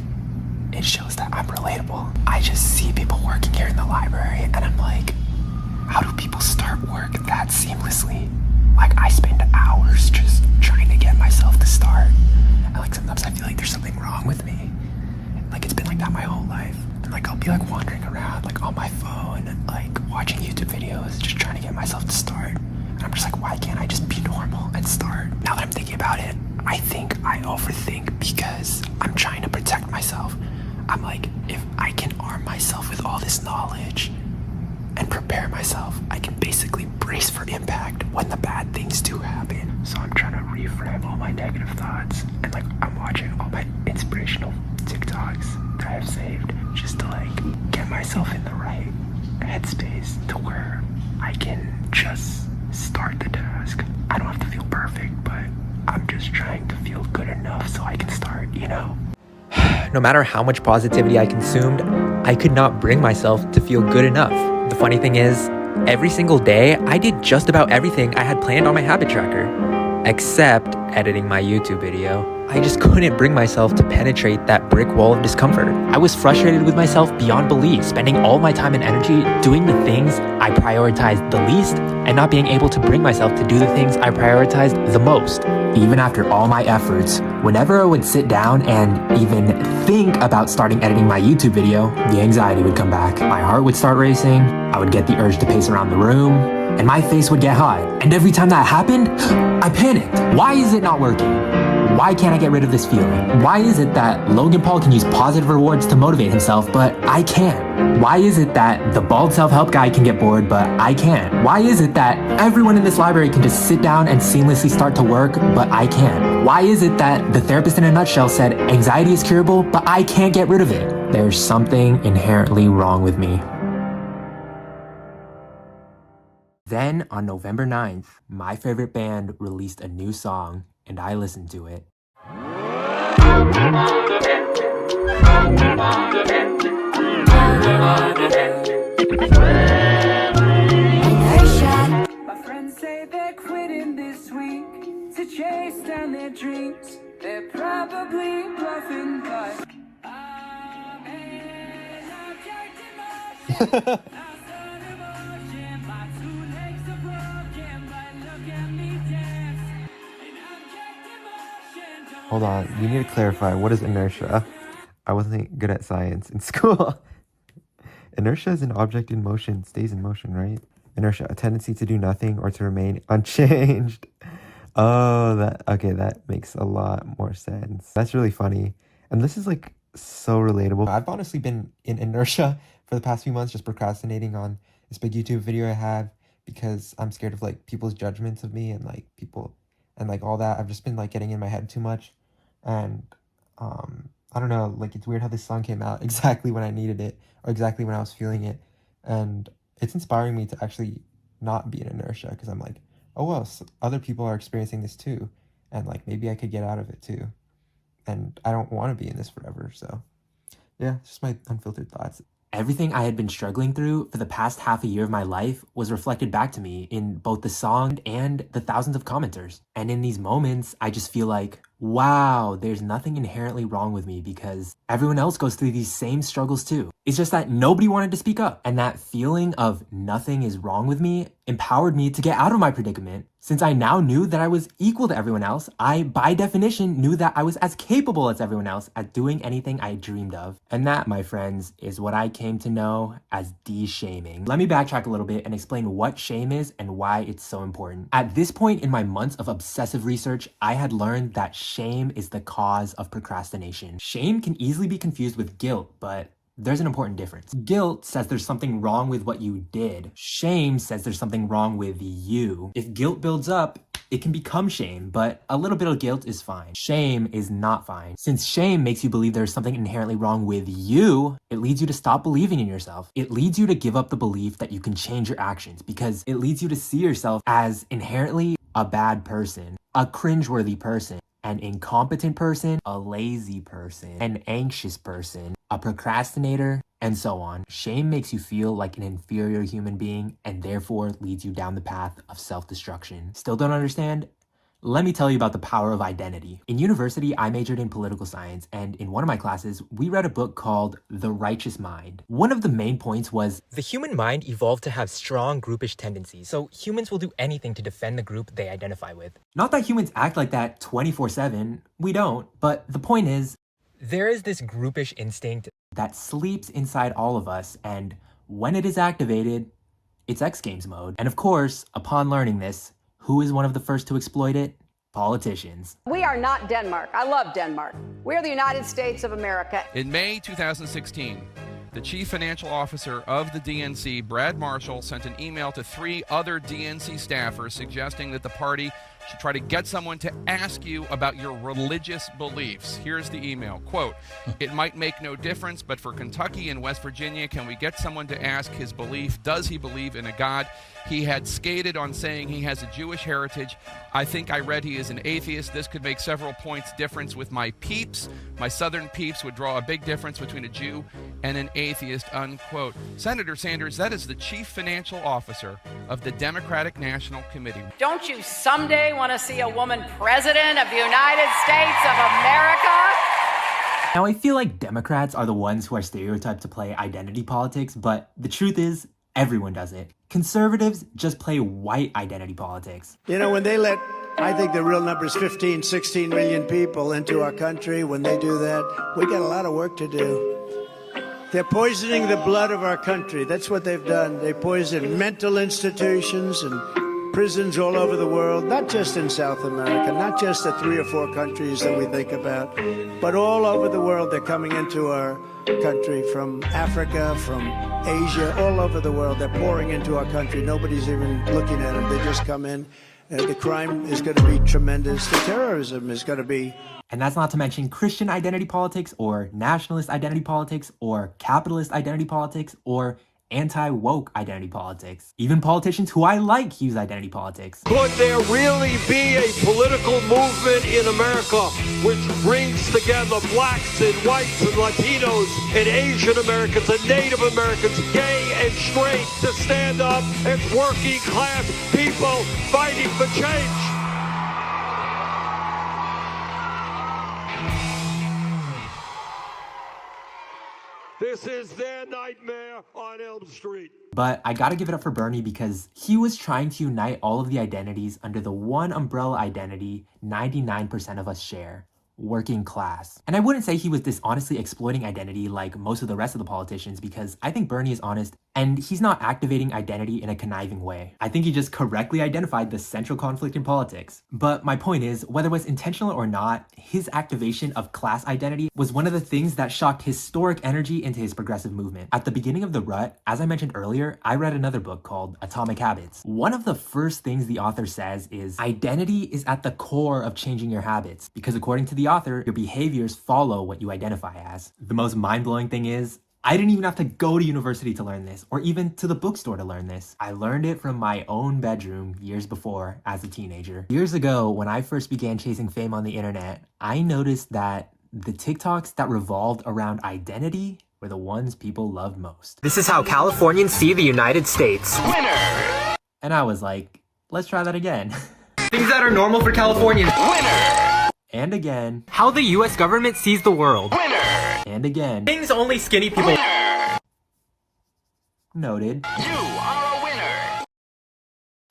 it shows that I'm relatable. I just see people working here in the library and I'm like, how do people start work that seamlessly? Like, I spend hours just trying to get myself to start. And like sometimes I feel like there's something wrong with me. Like, it's been like that my whole life. And like I'll be like wandering around like on my phone, like watching YouTube videos, just trying to get myself to start. And I'm just like, why can't I just be normal and start? Now that I'm thinking about it, I think I overthink because I'm trying to protect myself. I'm like, if I can arm myself with all this knowledge and prepare myself, I can basically brace for impact when the bad things do happen. So I'm trying to reframe all my negative thoughts, and like I'm watching all my inspirational TikToks that I have saved just to like get myself in the right headspace to where I can just start the task. I don't have to feel perfect, but I'm just trying to feel good enough so I can start, you know? No matter how much positivity I consumed, I could not bring myself to feel good enough. The funny thing is, every single day, I did just about everything I had planned on my habit tracker, except editing my YouTube video. I just couldn't bring myself to penetrate that brick wall of discomfort. I was frustrated with myself beyond belief, spending all my time and energy doing the things I prioritized the least and not being able to bring myself to do the things I prioritized the most. Even after all my efforts, whenever I would sit down and even think about starting editing my YouTube video, the anxiety would come back. My heart would start racing, I would get the urge to pace around the room, and my face would get hot. And every time that happened, I panicked. Why is it not working? Why can't I get rid of this feeling? Why is it that Logan Paul can use positive rewards to motivate himself, but I can't? Why is it that the bald self-help guy can get bored, but I can't? Why is it that everyone in this library can just sit down and seamlessly start to work, but I can't? Why is it that the therapist in a nutshell said anxiety is curable, but I can't get rid of it? There's something inherently wrong with me. Then on November 9th, my favorite band released a new song, and I listened to it. My friends say they're quitting this week to chase down their dreams. They're probably bluffing, but I'm an object in motion. My two legs are broken, but look at me dance. An object in motion. Hold on, we need to clarify, what is inertia? I wasn't good at science in school. Inertia is an object in motion, stays in motion, right? Inertia, a tendency to do nothing or to remain unchanged. Oh, that makes a lot more sense. That's really funny. And this is like so relatable. I've honestly been in inertia for the past few months, just procrastinating on this big YouTube video I have because I'm scared of like people's judgments of me and like people and like all that. I've just been like getting in my head too much. And I don't know, like it's weird how this song came out exactly when I needed it or exactly when I was feeling it. And it's inspiring me to actually not be in inertia because I'm like, oh well, other people are experiencing this too. And like maybe I could get out of it too. And I don't want to be in this forever. So yeah, it's just my unfiltered thoughts. Everything I had been struggling through for the past half a year of my life was reflected back to me in both the song and the thousands of commenters. And in these moments, I just feel like, wow, there's nothing inherently wrong with me because everyone else goes through these same struggles too. It's just that nobody wanted to speak up. And that feeling of nothing is wrong with me empowered me to get out of my predicament. Since I now knew that I was equal to everyone else, I, by definition, knew that I was as capable as everyone else at doing anything I dreamed of. And that, my friends, is what I came to know as de-shaming. Let me backtrack a little bit and explain what shame is and why it's so important. At this point in my months of obsessive research, I had learned that shame is the cause of procrastination. Shame can easily be confused with guilt, but There's an important difference. Guilt says there's something wrong with what you did. Shame says there's something wrong with you. If guilt builds up, it can become shame, but a little bit of guilt is fine. Shame is not fine. Since shame makes you believe there's something inherently wrong with you, it leads you to stop believing in yourself. It leads you to give up the belief that you can change your actions because it leads you to see yourself as inherently a bad person, a cringeworthy person, an incompetent person, a lazy person, an anxious person, a procrastinator, and so on. Shame makes you feel like an inferior human being and therefore leads you down the path of self-destruction. Still don't understand? Let me tell you about the power of identity. In university, I majored in political science, and in one of my classes, we read a book called The Righteous Mind. One of the main points was the human mind evolved to have strong groupish tendencies, so humans will do anything to defend the group they identify with. Not that humans act like that 24/7, we don't, but the point is, there is this groupish instinct that sleeps inside all of us, and when it is activated, it's X Games mode. And of course, upon learning this, who is one of the first to exploit it? Politicians. We are not Denmark. I love Denmark. We're the United States of America. In May 2016, the chief financial officer of the DNC, Brad Marshall, sent an email to 3 other DNC staffers suggesting that the party should try to get someone to ask you about your religious beliefs. Here's the email, quote, "It might make no difference, but for Kentucky and West Virginia, can we get someone to ask his belief? Does he believe in a God? He had skated on saying he has a Jewish heritage. I think I read he is an atheist. This could make several points difference with my peeps. My southern peeps would draw a big difference between a Jew and an atheist," unquote. Senator Sanders, that is the chief financial officer of the Democratic National Committee. Don't you someday want to see a woman president of the United States of America? Now, I feel like Democrats are the ones who are stereotyped to play identity politics, but the truth is, everyone does it. Conservatives just play white identity politics. You know, when they let, I think the real number is 15, 16 million people into our country, when they do that, we got a lot of work to do. They're poisoning the blood of our country. That's what they've done. They poison mental institutions and prisons all over the world, not just in South America, not just the 3 or 4 countries that we think about, but all over the world. They're coming into our country from Africa, from Asia, all over the world. They're pouring into our country. Nobody's even looking at them. They just come in. The crime is going to be tremendous. The terrorism is going to be. And that's not to mention Christian identity politics or nationalist identity politics or capitalist identity politics or anti-woke identity politics. Even politicians who I like use identity politics. Could there really be a political movement in America which brings together blacks and whites and Latinos and Asian Americans and Native Americans, gay and straight, to stand up as working class people fighting for change? This is their nightmare on Elm Street. But I gotta give it up for Bernie because he was trying to unite all of the identities under the one umbrella identity 99% of us share. Working class. And I wouldn't say he was dishonestly exploiting identity like most of the rest of the politicians because I think Bernie is honest and he's not activating identity in a conniving way. I think he just correctly identified the central conflict in politics. But my point is, whether it was intentional or not, his activation of class identity was one of the things that shocked historic energy into his progressive movement. At the beginning of the rut, as I mentioned earlier, I read another book called Atomic Habits. One of the first things the author says is identity is at the core of changing your habits because according to the author, your behaviors follow what you identify as. The most mind-blowing thing is, I didn't even have to go to university to learn this, or even to the bookstore to learn this. I learned it from my own bedroom years before as a teenager. Years ago, when I first began chasing fame on the internet, I noticed that the TikToks that revolved around identity were the ones people loved most. This is how Californians see the United States. Winner! And I was like, let's try that again. Things that are normal for Californians. Winner! And again. How the US government sees the world. Winner! And again. Things only skinny people. Winner! Noted. You are a winner.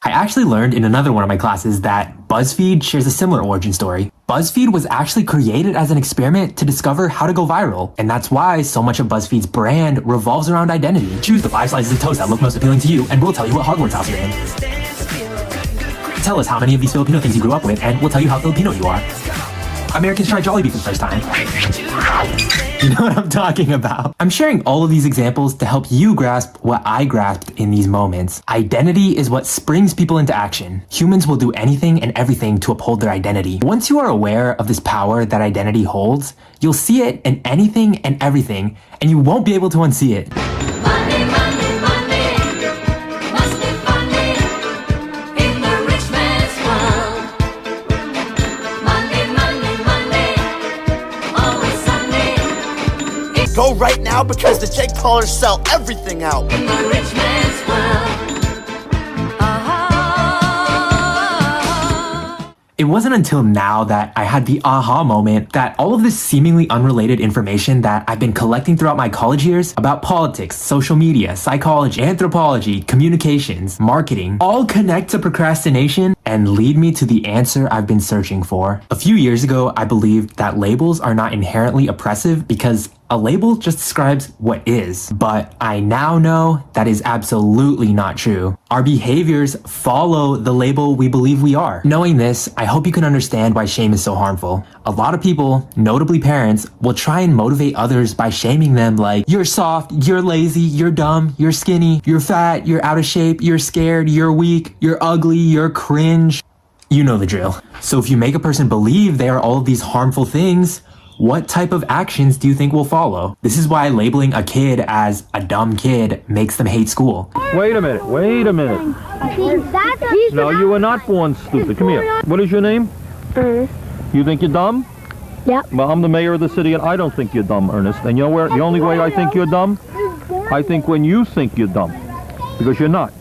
I actually learned in another one of my classes that BuzzFeed shares a similar origin story. BuzzFeed was actually created as an experiment to discover how to go viral, and that's why so much of BuzzFeed's brand revolves around identity. Choose the 5 slices of toast that look most appealing to you, and we'll tell you what Hogwarts house you're in. Tell us how many of these Filipino things you grew up with, and we'll tell you how Filipino you are. Americans try Jollibee for the first time. You know what I'm talking about. I'm sharing all of these examples to help you grasp what I grasped in these moments. Identity is what springs people into action. Humans will do anything and everything to uphold their identity. Once you are aware of this power that identity holds, you'll see it in anything and everything, and you won't be able to unsee it. Monday, Monday, Monday, must be funny in the rich man's world. Monday, Monday, Monday, always Sunday. Go right now because the Jake Paulers sell everything out. In the rich man's world. It wasn't until now that I had the aha moment that all of this seemingly unrelated information that I've been collecting throughout my college years about politics, social media, psychology, anthropology, communications, marketing, all connect to procrastination and lead me to the answer I've been searching for. A few years ago, I believed that labels are not inherently oppressive because a label just describes what is, but I now know that is absolutely not true. Our behaviors follow the label we believe we are. Knowing this, I hope you can understand why shame is so harmful. A lot of people, notably parents, will try and motivate others by shaming them like, you're soft, you're lazy, you're dumb, you're skinny, you're fat, you're out of shape, you're scared, you're weak, you're ugly, you're cringe. You know the drill. So if you make a person believe they are all of these harmful things, what type of actions do you think will follow? This is why labeling a kid as a dumb kid makes them hate school. Wait a minute. No, you were not born stupid. Come here. What is your name? Ernest. You think you're dumb? Yep. Well, I'm the mayor of the city and I don't think you're dumb, Ernest. And you know where the only way I think you're dumb? I think when you think you're dumb. Because you're not.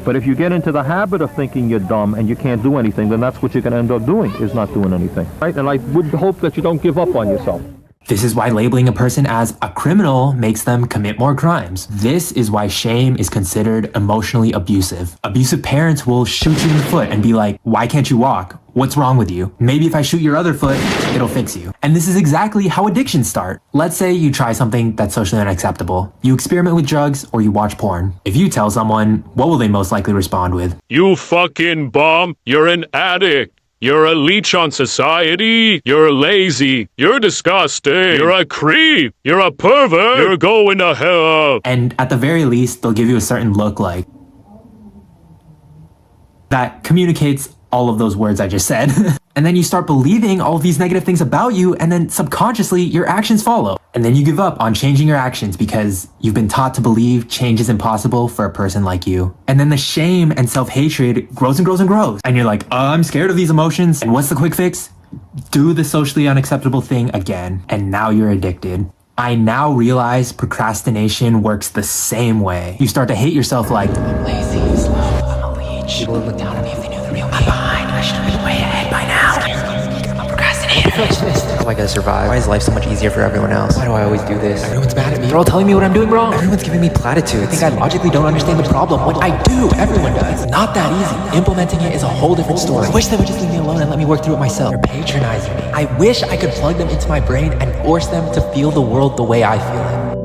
But if you get into the habit of thinking you're dumb and you can't do anything, then that's what you're going to end up doing, is not doing anything. Right? And I would hope that you don't give up on yourself. This is why labeling a person as a criminal makes them commit more crimes. This is why shame is considered emotionally abusive. Abusive parents will shoot you in the foot and be like, why can't you walk? What's wrong with you? Maybe if I shoot your other foot, it'll fix you. And this is exactly how addictions start. Let's say you try something that's socially unacceptable. You experiment with drugs or you watch porn. If you tell someone, what will they most likely respond with? You fucking bum, you're an addict. You're a leech on society. You're lazy. You're disgusting. You're a creep. You're a pervert. You're going to hell. And at the very least, they'll give you a certain look like that communicates all of those words I just said. And then you start believing all of these negative things about you, and then subconsciously your actions follow. And then you give up on changing your actions because you've been taught to believe change is impossible for a person like you. And then the shame and self-hatred grows and grows and grows. And you're like, I'm scared of these emotions. And what's the quick fix? Do the socially unacceptable thing again. And now you're addicted. I now realize procrastination works the same way. You start to hate yourself like, I'm lazy, I'm slow, I'm a leech. People would look down at me if they knew the real me. I'm behind, I should have been way ahead by now. I'm a procrastinator. How am I gonna survive? Why is life so much easier for everyone else? Why do I always do this? Everyone's mad at me. They're all telling me what I'm doing wrong. Everyone's giving me platitudes. I think I logically don't understand the problem. What I do, everyone does. It's not that easy. Implementing it is a whole different story. I wish they would just leave me alone and let me work through it myself. They're patronizing me. I wish I could plug them into my brain and force them to feel the world the way I feel it.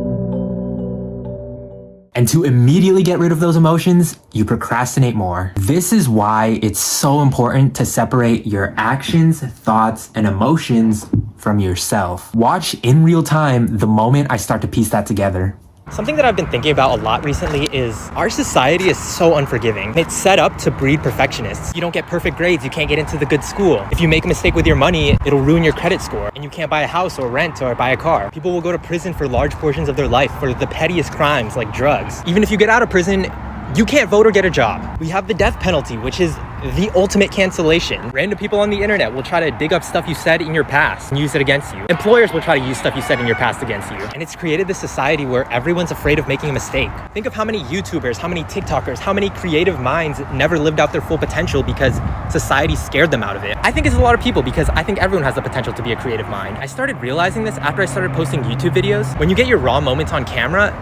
And to immediately get rid of those emotions, you procrastinate more. This is why it's so important to separate your actions, thoughts, and emotions from yourself. Watch in real time the moment I start to piece that together. Something that I've been thinking about a lot recently is our society is so unforgiving. It's set up to breed perfectionists. You don't get perfect grades, you can't get into the good school. If you make a mistake with your money, it'll ruin your credit score, and you can't buy a house or rent or buy a car. People will go to prison for large portions of their life for the pettiest crimes like drugs. Even if you get out of prison, you can't vote or get a job. We have the death penalty, which is the ultimate cancellation. Random people on the internet will try to dig up stuff you said in your past and use it against you. Employers will try to use stuff you said in your past against you. And it's created this society where everyone's afraid of making a mistake. Think of how many YouTubers, how many TikTokers, how many creative minds never lived out their full potential because society scared them out of it. I think it's a lot of people because I think everyone has the potential to be a creative mind. I started realizing this after I started posting YouTube videos. When you get your raw moments on camera,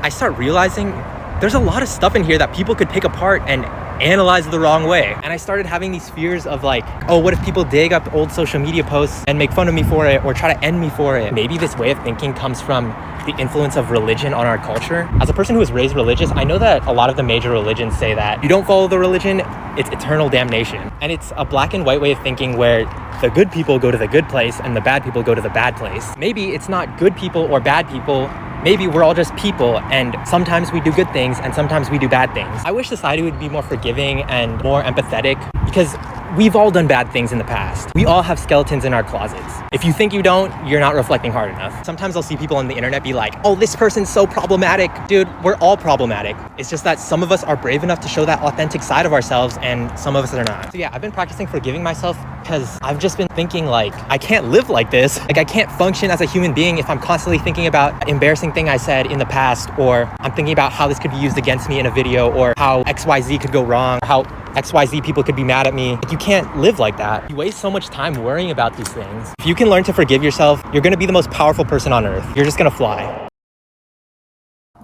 I start realizing there's a lot of stuff in here that people could pick apart and analyzed the wrong way. And I started having these fears of like, oh, what if people dig up old social media posts and make fun of me for it or try to end me for it? Maybe this way of thinking comes from the influence of religion on our culture. As a person who was raised religious, I know that a lot of the major religions say that you don't follow the religion, it's eternal damnation. And it's a black and white way of thinking where the good people go to the good place and the bad people go to the bad place. Maybe it's not good people or bad people. Maybe we're all just people, and sometimes we do good things and sometimes we do bad things. I wish society would be more forgiving and more empathetic, because we've all done bad things in the past. We all have skeletons in our closets. If you think you don't, you're not reflecting hard enough. Sometimes I'll see people on the internet be like, oh, this person's so problematic. Dude, we're all problematic. It's just that some of us are brave enough to show that authentic side of ourselves and some of us are not. So yeah, I've been practicing forgiving myself because I've just been thinking like, I can't live like this. Like I can't function as a human being if I'm constantly thinking about an embarrassing thing I said in the past, or I'm thinking about how this could be used against me in a video, or how XYZ could go wrong, how XYZ people could be mad at me. Like, you can't live like that. You waste so much time worrying about these things. If you can learn to forgive yourself, you're gonna be the most powerful person on earth. You're just gonna fly.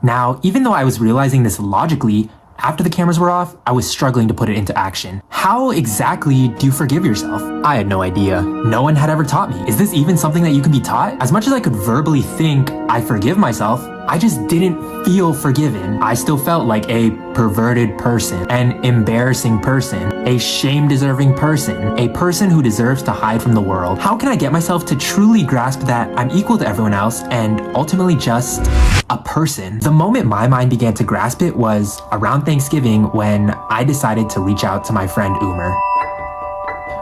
Now, even though I was realizing this logically, after the cameras were off, I was struggling to put it into action. How exactly do you forgive yourself? I had no idea. No one had ever taught me. Is this even something that you can be taught? As much as I could verbally think, I forgive myself, I just didn't feel forgiven. I still felt like a perverted person, an embarrassing person, a shame-deserving person, a person who deserves to hide from the world. How can I get myself to truly grasp that I'm equal to everyone else and ultimately just a person? The moment my mind began to grasp it was around Thanksgiving, when I decided to reach out to my friend Umer.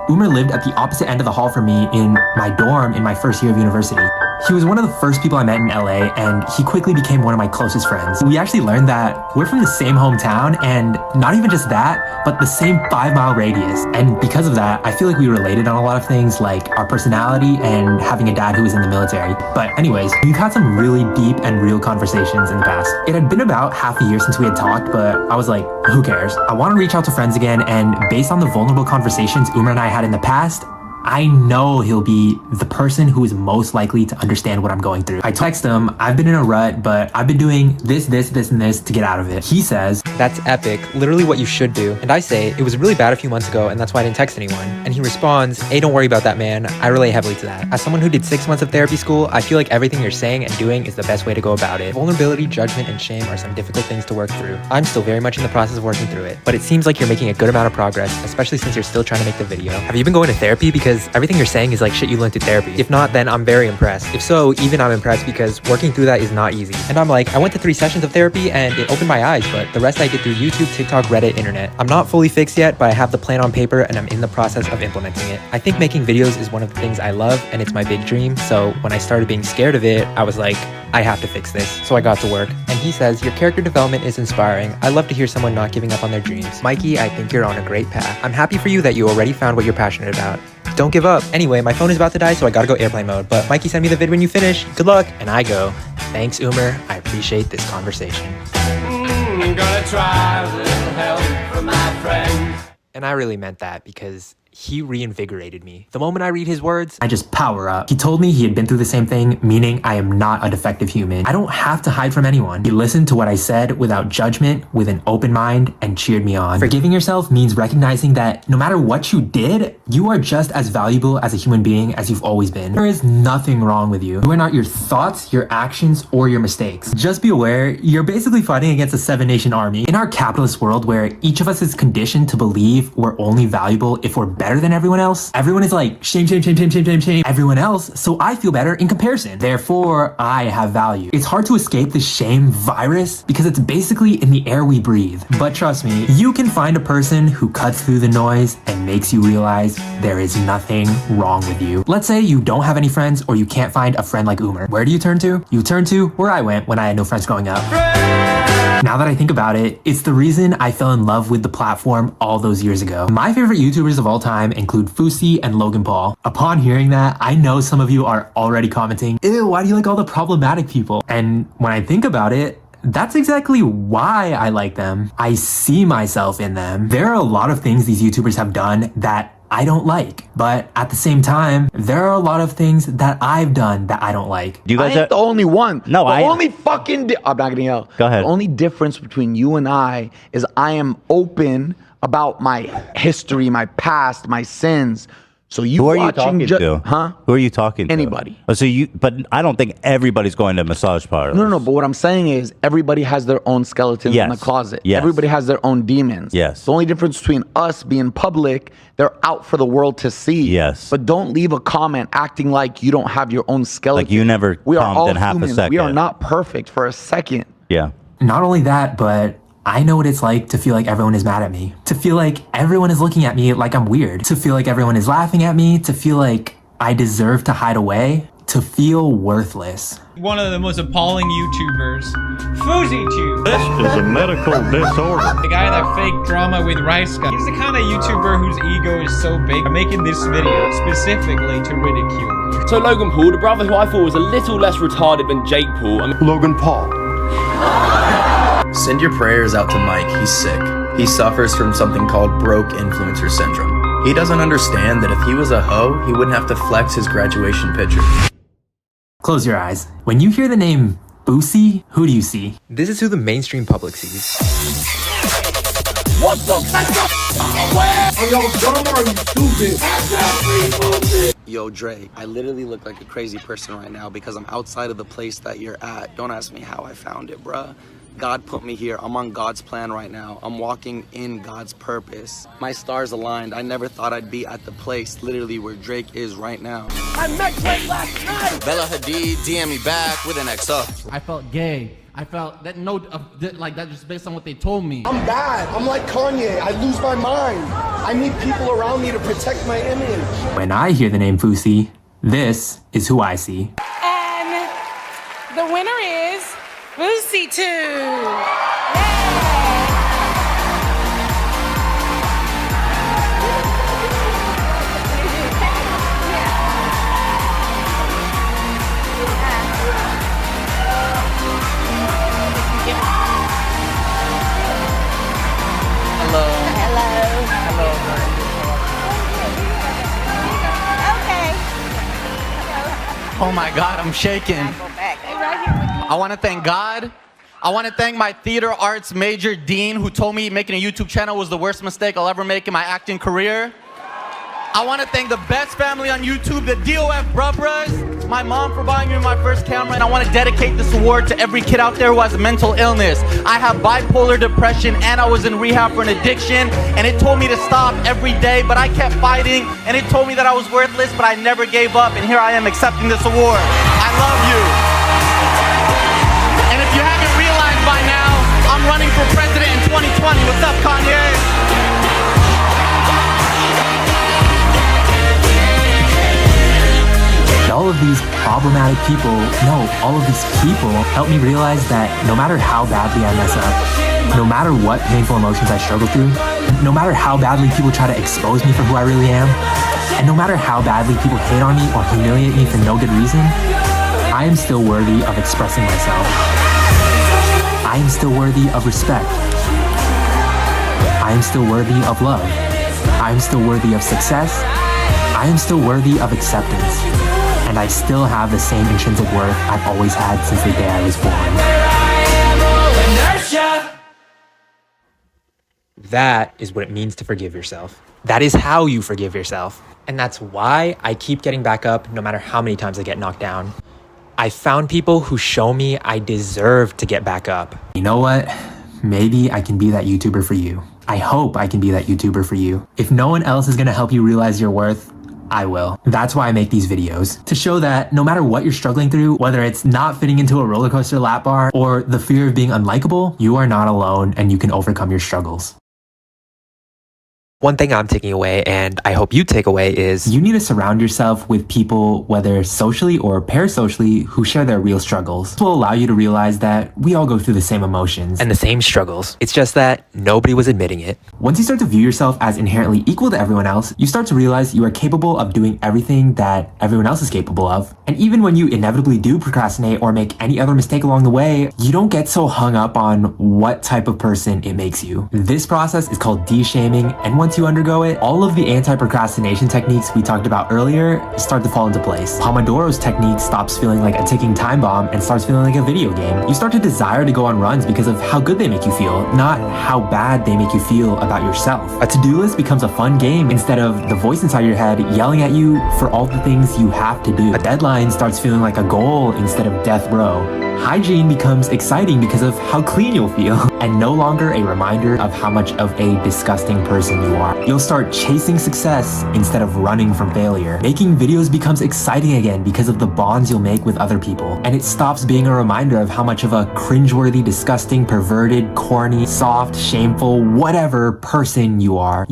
Umer lived at the opposite end of the hall from me in my dorm in my first year of university. He was one of the first people I met in LA, and he quickly became one of my closest friends. We actually learned that we're from the same hometown, and not even just that, but the same 5-mile radius. And because of that, I feel like we related on a lot of things, like our personality and having a dad who was in the military. But anyways, we've had some really deep and real conversations in the past. It had been about half a year since we had talked, but I was like, who cares? I want to reach out to friends again, and based on the vulnerable conversations Umer and I had in the past, I know he'll be the person who is most likely to understand what I'm going through. I text him, I've been in a rut, but I've been doing this, and this to get out of it. He says, that's epic, literally what you should do. And I say, it was really bad a few months ago and that's why I didn't text anyone. And he responds, hey, don't worry about that, man. I relate heavily to that. As someone who did 6 months of therapy school, I feel like everything you're saying and doing is the best way to go about it. Vulnerability, judgment, and shame are some difficult things to work through. I'm still very much in the process of working through it, but it seems like you're making a good amount of progress, especially since you're still trying to make the video. Have you been going to therapy? Because everything you're saying is like shit you learned through therapy. If not, then I'm very impressed. If so, even I'm impressed, because working through that is not easy. And I'm like, I went to 3 sessions of therapy and it opened my eyes, but the rest I did through YouTube, TikTok, Reddit, internet. I'm not fully fixed yet, but I have the plan on paper and I'm in the process of implementing it. I think making videos is one of the things I love and it's my big dream. So when I started being scared of it, I was like, I have to fix this. So I got to work. And he says, your character development is inspiring. I love to hear someone not giving up on their dreams. Mikey, I think you're on a great path. I'm happy for you that you already found what you're passionate about. Don't give up. Anyway, my phone is about to die, so I gotta go airplane mode. But Mikey, send me the vid when you finish. Good luck. And I go, thanks, Umer. I appreciate this conversation. Gonna try a little help from my friend. And I really meant that, because he reinvigorated me. The moment I read his words, I just power up. He told me he had been through the same thing, meaning I am not a defective human. I don't have to hide from anyone. He listened to what I said without judgment, with an open mind, and cheered me on. Forgiving yourself means recognizing that no matter what you did, you are just as valuable as a human being as you've always been. There is nothing wrong with you. You are not your thoughts, your actions, or your mistakes. Just be aware, you're basically fighting against a 7-nation army. In our capitalist world where each of us is conditioned to believe we're only valuable if we're better than everyone else, everyone is like, shame, shame, shame, shame, shame, shame, shame, everyone else, so I feel better in comparison. Therefore, I have value. It's hard to escape the shame virus because it's basically in the air we breathe. But trust me, you can find a person who cuts through the noise and makes you realize there is nothing wrong with you. Let's say you don't have any friends or you can't find a friend like Umer. Where do you turn to? You turn to where I went when I had no friends growing up. Now that I think about it, it's the reason I fell in love with the platform all those years ago. My favorite YouTubers of all time include Fousey and Logan Paul. Upon hearing that, I know some of you are already commenting, ew, why do you like all the problematic people? And when I think about it, that's exactly why I like them. I see myself in them. There are a lot of things these YouTubers have done that I don't like, but at the same time, there are a lot of things that I've done that I don't like. You guys are the only one. No, I'm not gonna yell. Go ahead. The only difference between you and I is I am open about my history, my past, my sins. So Who are you talking to? Huh? Who are you talking to? Anybody. Oh, but I don't think everybody's going to massage parlors. No, but what I'm saying is everybody has their own skeletons in the closet. Yes. Everybody has their own demons. Yes. The only difference between us being public, they're out for the world to see. Yes. But don't leave a comment acting like you don't have your own skeleton. Like you never we are pumped all in half a humans. second. We are not perfect for a second. Yeah. Not only that, but I know what it's like to feel like everyone is mad at me, to feel like everyone is looking at me like I'm weird, to feel like everyone is laughing at me, to feel like I deserve to hide away, to feel worthless. One of the most appalling YouTubers, FouseyTube. This is a medical disorder. The guy that faked drama with Rice Guy. He's the kind of YouTuber whose ego is so big. I'm making this video specifically to ridicule you. So Logan Paul, the brother who I thought was a little less retarded than Jake Paul. Logan Paul. Send your prayers out to Mike. He's sick. He suffers from something called broke influencer syndrome. He doesn't understand that if he was a hoe, he wouldn't have to flex his graduation picture. Close your eyes. When you hear the name Boosie, who do you see? This is who the mainstream public sees. What the fuck? Are y'all dumb or are you stupid? Yo, Drake, I literally look like a crazy person right now because I'm outside of the place that you're at. Don't ask me how I found it, bruh. God put me here. I'm on God's plan right now. I'm walking in God's purpose. My stars aligned. I never thought I'd be at the place literally where Drake is right now. I met Drake last night. Bella Hadid DM me back with an XO. I felt gay. I felt that like that just based on what they told me. I'm bad. I'm like Kanye. I lose my mind. I need people around me to protect my image. When I hear the name Fousey, this is who I see. And the winner is FouseyTube. Oh my God, I'm shaking. I want to thank God. I want to thank my theater arts major dean who told me making a YouTube channel was the worst mistake I'll ever make in my acting career. I want to thank the best family on YouTube, the DOF Bruh, my mom for buying me my first camera, and I want to dedicate this award to every kid out there who has a mental illness. I have bipolar depression and I was in rehab for an addiction, and it told me to stop every day, but I kept fighting, and it told me that I was worthless, but I never gave up, and here I am accepting this award. I love you. And if you haven't realized by now, I'm running for president in 2020. What's up, Kanye? All of these problematic people, all of these people help me realize that no matter how badly I mess up, no matter what painful emotions I struggle through, no matter how badly people try to expose me for who I really am, and no matter how badly people hate on me or humiliate me for no good reason, I am still worthy of expressing myself. I am still worthy of respect. I am still worthy of love. I am still worthy of success. I am still worthy of acceptance. And I still have the same intrinsic worth I've always had since the day I was born. That is what it means to forgive yourself. That is how you forgive yourself. And that's why I keep getting back up no matter how many times I get knocked down. I found people who show me I deserve to get back up. You know what? Maybe I can be that YouTuber for you. I hope I can be that YouTuber for you. If no one else is gonna help you realize your worth, I will. That's why I make these videos, to show that no matter what you're struggling through, whether it's not fitting into a roller coaster lap bar or the fear of being unlikable, you are not alone and you can overcome your struggles. One thing I'm taking away, and I hope you take away, is you need to surround yourself with people, whether socially or parasocially, who share their real struggles. This will allow you to realize that we all go through the same emotions and the same struggles. It's just that nobody was admitting it. Once you start to view yourself as inherently equal to everyone else, you start to realize you are capable of doing everything that everyone else is capable of. And even when you inevitably do procrastinate or make any other mistake along the way, you don't get so hung up on what type of person it makes you. This process is called de-shaming, and once once you undergo it, all of the anti-procrastination techniques we talked about earlier start to fall into place. Pomodoro's technique stops feeling like a ticking time bomb and starts feeling like a video game. You start to desire to go on runs because of how good they make you feel, not how bad they make you feel about yourself. A to-do list becomes a fun game instead of the voice inside your head yelling at you for all the things you have to do. A deadline starts feeling like a goal instead of death row. Hygiene becomes exciting because of how clean you'll feel, and no longer a reminder of how much of a disgusting person you are. You'll start chasing success instead of running from failure. Making videos becomes exciting again because of the bonds you'll make with other people, and it stops being a reminder of how much of a cringeworthy, disgusting, perverted, corny, soft, shameful, whatever person you are.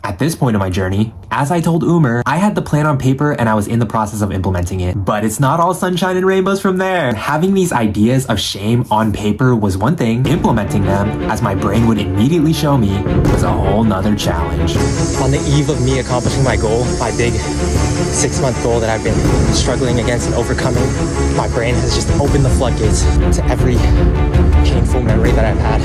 At this point in my journey, as I told Umer, I had the plan on paper and I was in the process of implementing it. But it's not all sunshine and rainbows from there. Having these ideas of shame on paper was one thing. Implementing them, as my brain would immediately show me, was a whole nother challenge. On the eve of me accomplishing my goal, my big 6-month goal that I've been struggling against and overcoming, my brain has just opened the floodgates to every painful memory that I've had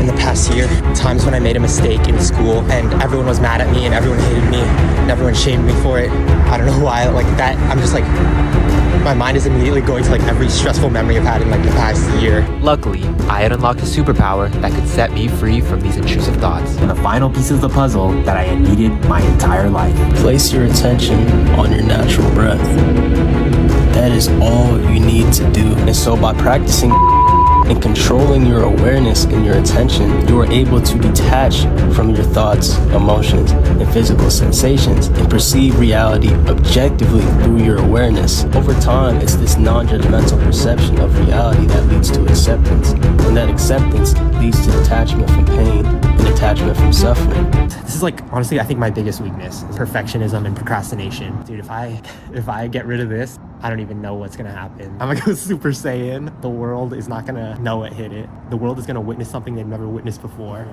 in the past year. Times when I made a mistake in school and everyone was mad at me and everyone hated me and everyone shamed me for it. I don't know why, like that, I'm just like, my mind is immediately going to like every stressful memory I've had in like the past year. Luckily, I had unlocked a superpower that could set me free from these intrusive thoughts. And the final piece of the puzzle that I had needed my entire life. Place your attention on your natural breath. That is all you need to do. And so by practicing and controlling your awareness and your attention, you are able to detach from your thoughts, emotions, and physical sensations and perceive reality objectively through your awareness. Over time, it's this non-judgmental perception of reality that leads to acceptance, and that acceptance leads to detachment from pain and detachment from suffering. This is like, honestly, I think my biggest weakness is perfectionism and procrastination. Dude, if I get rid of this, I don't even know what's gonna happen. I'm gonna go Super Saiyan. The world is not gonna know it hit it. The world is gonna witness something they've never witnessed before.